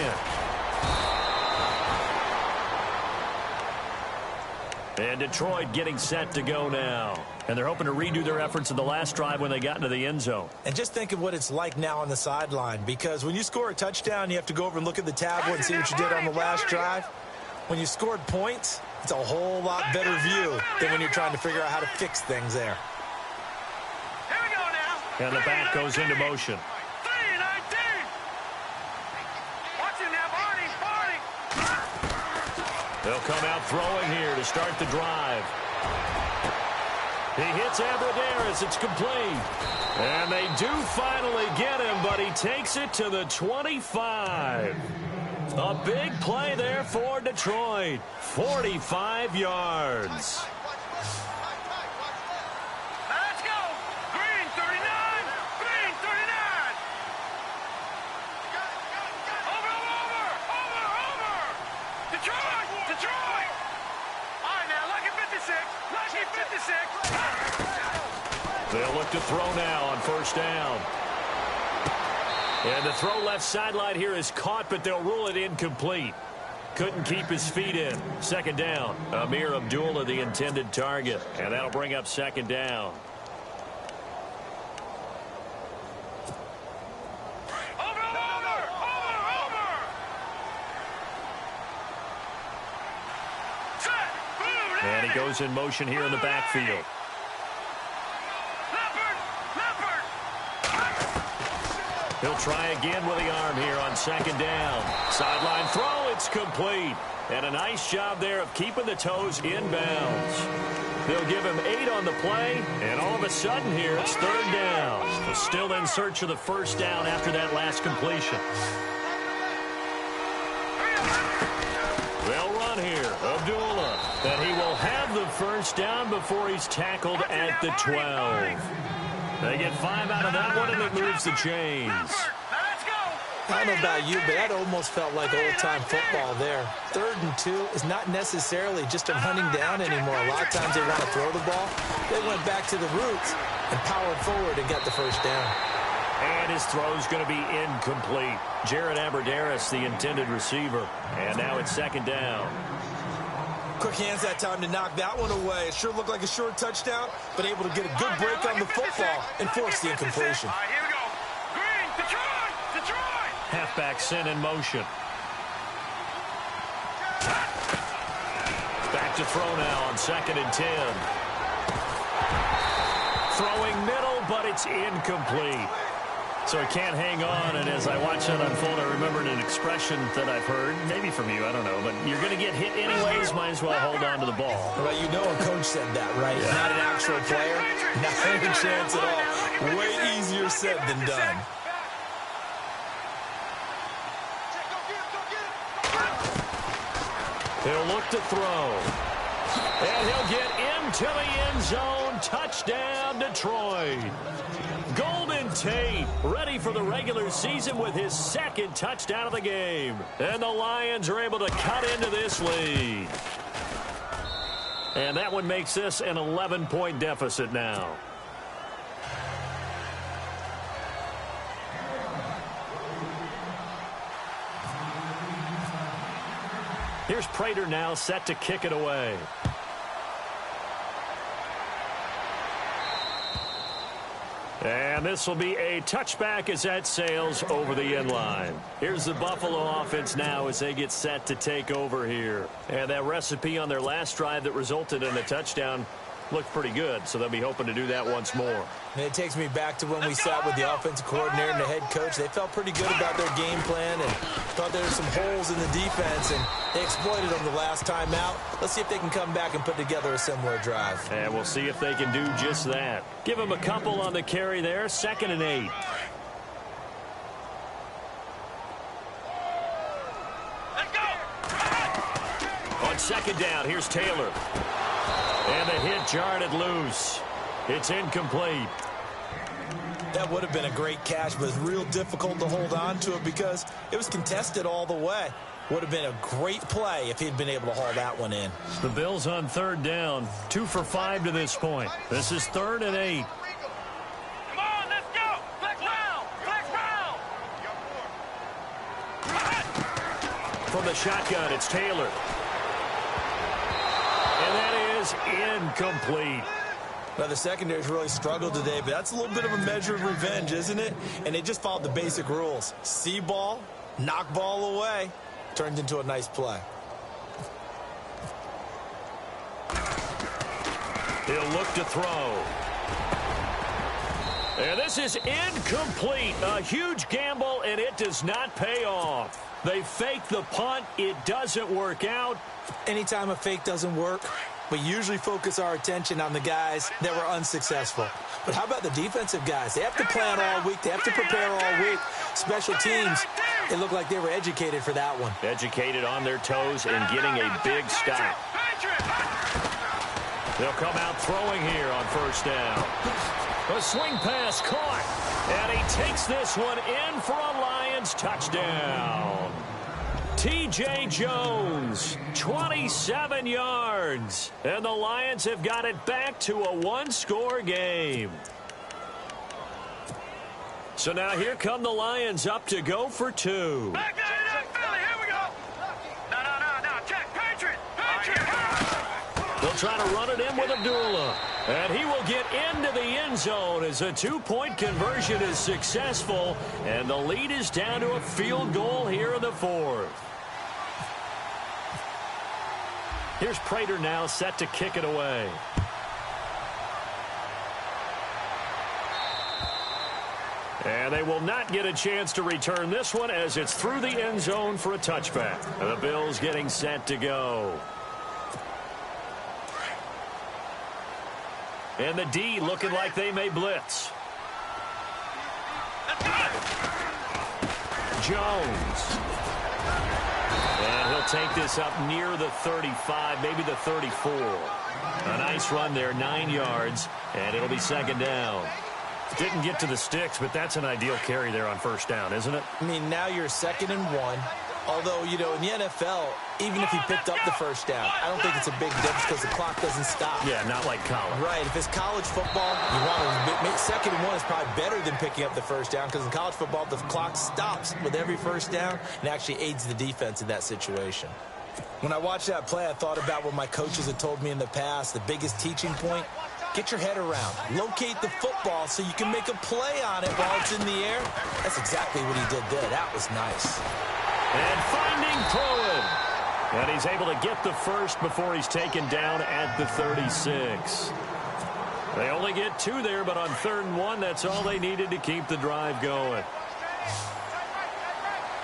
And Detroit getting set to go now. And they're hoping to redo their efforts in the last drive when they got into the end zone. And just think of what it's like now on the sideline. Because when you score a touchdown, you have to go over and look at the tablet and see what you did on the last drive. When you scored points, it's a whole lot better view than when you're trying to figure out how to fix things there. Here we go now. And the back goes into motion. 3-19. Watch him now, Barney. They'll come out throwing here to start the drive. He hits Abradaris. It's complete. And they do finally get him, but he takes it to the 25. A big play there for Detroit. 45 yards. Let's go. Green 39. Green 39. Over. Detroit. All right, now, lucky 56. Lucky 56. They'll look to throw now on first down. And the throw left sideline here is caught, but they'll rule it incomplete. Couldn't keep his feet in. Second down. Amir Abdullah, the intended target. And that'll bring up second down. And he goes in motion here in the backfield. He'll try again with the arm here on second down. Sideline throw, it's complete. And a nice job there of keeping the toes inbounds. They'll give him 8 on the play, and all of a sudden here it's third down. But still in search of the first down after that last completion. They'll run here. Abdullah. And he will have the first down before he's tackled at the 12. They get 5 out of that one, and it moves the chains. I don't know about you, but that almost felt like old-time football there. 3rd and 2 is not necessarily just a running down anymore. A lot of times they want to throw the ball. They went back to the roots and powered forward and got the first down. And his throw's going to be incomplete. Jared Abradaris, the intended receiver. And now it's second down. Quick hands that time to knock that one away. It sure looked like a short touchdown, but able to get a good break on the football and force the incompletion. All right, here we go. Green, Detroit, Detroit. Halfback sent in motion. Back to throw now on 2nd and 10. Throwing middle, but it's incomplete. So he can't hang on, and as I watch that unfold, I remembered an expression that I've heard, maybe from you, I don't know, but you're going to get hit anyways, might as well hold on to the ball. Well, you know a coach said that, right? Yeah. Not an actual player, not a chance at all. Way easier said than done. He'll look to throw. And he'll get into the end zone. Touchdown, Detroit. Golden Tate ready for the regular season with his 2nd touchdown of the game. And the Lions are able to cut into this lead. And that one makes this an 11-point deficit now. Here's Prater now set to kick it away. And this will be a touchback as that sails over the end line. Here's the Buffalo offense now as they get set to take over here. And that recipe on their last drive that resulted in a touchdown looked pretty good, so they'll be hoping to do that once more. And it takes me back to when we sat with the offensive coordinator and the head coach. They felt pretty good about their game plan and thought there were some holes in the defense, and they exploited them the last time out. Let's see if they can come back and put together a similar drive. And we'll see if they can do just that. Give them a couple on the carry there, 2nd and 8. Let's go. On 2nd down, here's Taylor. And the hit jarred it loose. It's incomplete. That would have been a great catch, but it's real difficult to hold on to it because it was contested all the way. Would have been a great play if he'd been able to haul that one in. The Bills on 3rd down, 2 for 5 to this point. This is 3rd and 8. Come on, let's go. Flex round. Flex round. From the shotgun, it's Taylor. And that is incomplete. Now, the secondary's really struggled today, but that's a little bit of a measure of revenge, isn't it? And they just followed the basic rules. See ball, knock ball away. Turned into a nice play. He'll look to throw. And this is incomplete. A huge gamble, and it does not pay off. They fake the punt. It doesn't work out. Anytime a fake doesn't work, we usually focus our attention on the guys that were unsuccessful. But how about the defensive guys? They have to plan all week. They have to prepare all week. Special teams, it looked like they were educated for that one. Educated on their toes and getting a big stop. They'll come out throwing here on 1st down. A swing pass caught. And he takes this one in for a Lions touchdown. T.J. Jones, 27 yards. And the Lions have got it back to a one-score game. So now here come the Lions up to go for 2. Back that up, Philly. Here we go. No. Check. Patriot. They'll try to run it in with Abdullah. And he will get into the end zone as a 2-point conversion is successful. And the lead is down to a field goal here in the 4th. Here's Prater now set to kick it away. And they will not get a chance to return this one as it's through the end zone for a touchback. And the Bills getting set to go. And the D looking like they may blitz. Jones. And he'll take this up near the 35, maybe the 34. A nice run there, 9 yards, and it'll be 2nd down. Didn't get to the sticks, but that's an ideal carry there on 1st down, isn't it? I mean, now you're 2nd and 1. Although, you know, in the NFL, even if he picked up the 1st down, I don't think it's a big difference because the clock doesn't stop. Yeah, not like college. Right. If it's college football, you want to make 2nd and 1 is probably better than picking up the 1st down because in college football, the clock stops with every 1st down and actually aids the defense in that situation. When I watched that play, I thought about what my coaches had told me in the past. The biggest teaching point, get your head around. Locate the football so you can make a play on it while it's in the air. That's exactly what he did there. That was nice. And finding Cohen. And he's able to get the first before he's taken down at the 36. They only get 2 there, but on 3rd and 1, that's all they needed to keep the drive going.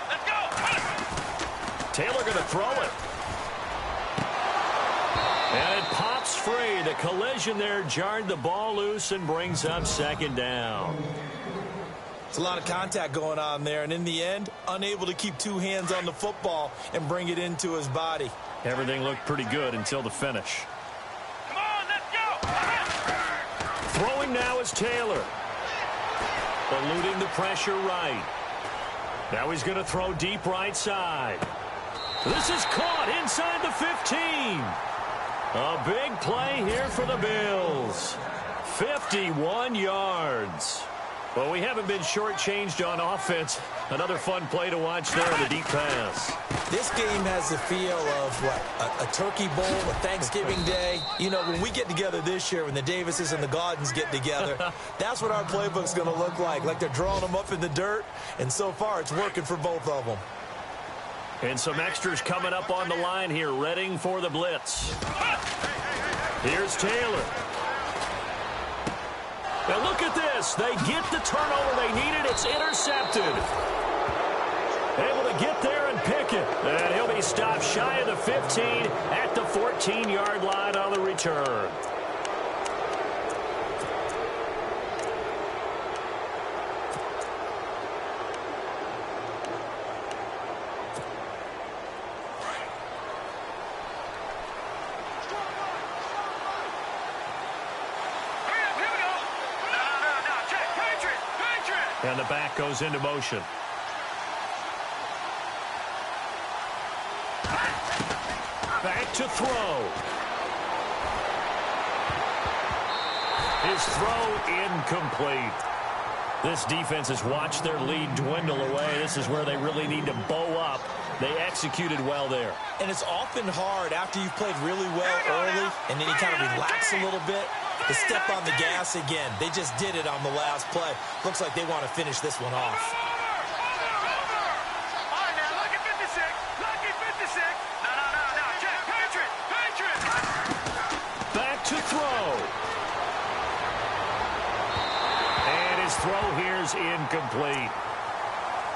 Let's go. Taylor going to throw it. And it pops free. The collision there jarred the ball loose and brings up 2nd down. It's a lot of contact going on there, and in the end, unable to keep 2 hands on the football and bring it into his body. Everything looked pretty good until the finish. Come on, let's go. Throwing now is Taylor. Eluding the pressure right. Now he's going to throw deep right side. This is caught inside the 15. A big play here for the Bills. 51 yards. Well, we haven't been shortchanged on offense. Another fun play to watch there on the deep pass. This game has the feel of, a turkey bowl, a Thanksgiving Day. You know, when we get together this year, when the Davises and the Gaudens get together, that's what our playbook's going to look like. Like they're drawing them up in the dirt, and so far it's working for both of them. And some extras coming up on the line here, readying for the blitz. Here's Taylor. Now look at this. They get the turnover they needed. It's intercepted. Able to get there and pick it. And he'll be stopped shy of the 15 at the 14-yard line on the return. And the back goes into motion. Back to throw. His throw incomplete. This defense has watched their lead dwindle away. This is where they really need to bow up. They executed well there. And it's often hard after you've played really well early and then you kind of relax a little bit to step on the gas again. They just did it on the last play. Looks like they want to finish this one off. All right, now, lucky 56. Lucky 56. No. Check. Patriot. Back to throw. And his throw here's incomplete.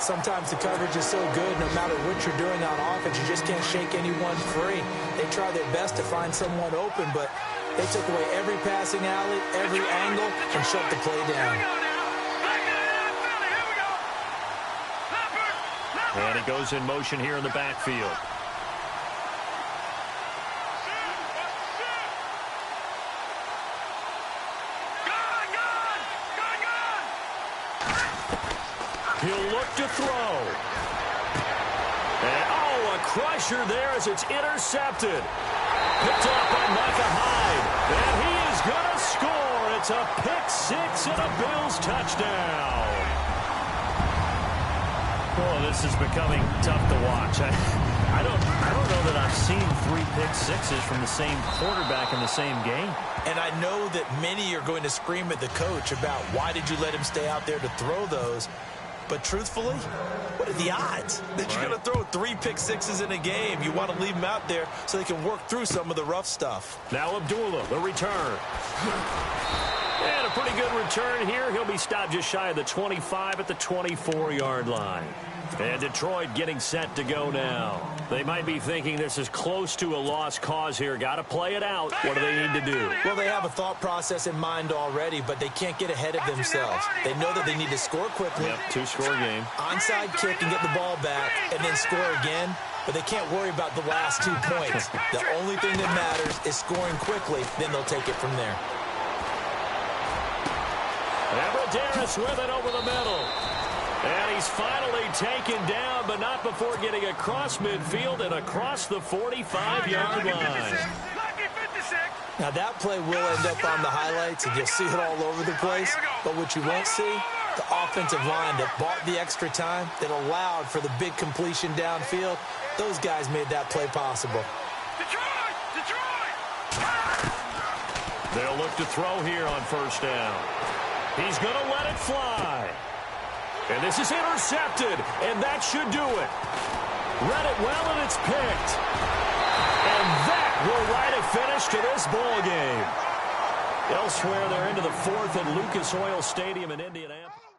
Sometimes the coverage is so good, no matter what you're doing on offense, you just can't shake anyone free. They try their best to find someone open, but they took away every passing alley, every angle, and shut the play down. And he goes in motion here in the backfield. He'll look to throw. And, a crusher there as it's intercepted. Picked up by Micah Hyde. And he is going to score. It's a pick-6 and a Bills touchdown. Oh, this is becoming tough to watch. I don't know that I've seen 3 pick-6s from the same quarterback in the same game. And I know that many are going to scream at the coach about why did you let him stay out there to throw those. But truthfully, what are the odds that you're going to throw 3 pick-6s in a game? You want to leave them out there so they can work through some of the rough stuff. Now Abdullah, the return. And a pretty good return here. He'll be stopped just shy of the 25 at the 24-yard line. And Detroit getting set to go now. They might be thinking this is close to a lost cause here. Got to play it out. What do they need to do? Well, they have a thought process in mind already, but they can't get ahead of themselves. They know that they need to score quickly. Yep, 2-score game. Onside kick and get the ball back, and then score again. But they can't worry about the last 2 points. The only thing that matters is scoring quickly. Then they'll take it from there. Abradaris with it over the middle. And he's finally taken down, but not before getting across midfield and across the 45-yard line. Now, that play will end up on the highlights, and you'll see it all over the place. But what you won't see, the offensive line that bought the extra time, that allowed for the big completion downfield, those guys made that play possible. Detroit! Detroit! They'll look to throw here on first down. He's going to let it fly. And this is intercepted, and that should do it. Read it well, and it's picked. And that will write a finish to this ball game. Elsewhere, they're into the fourth at Lucas Oil Stadium in Indianapolis.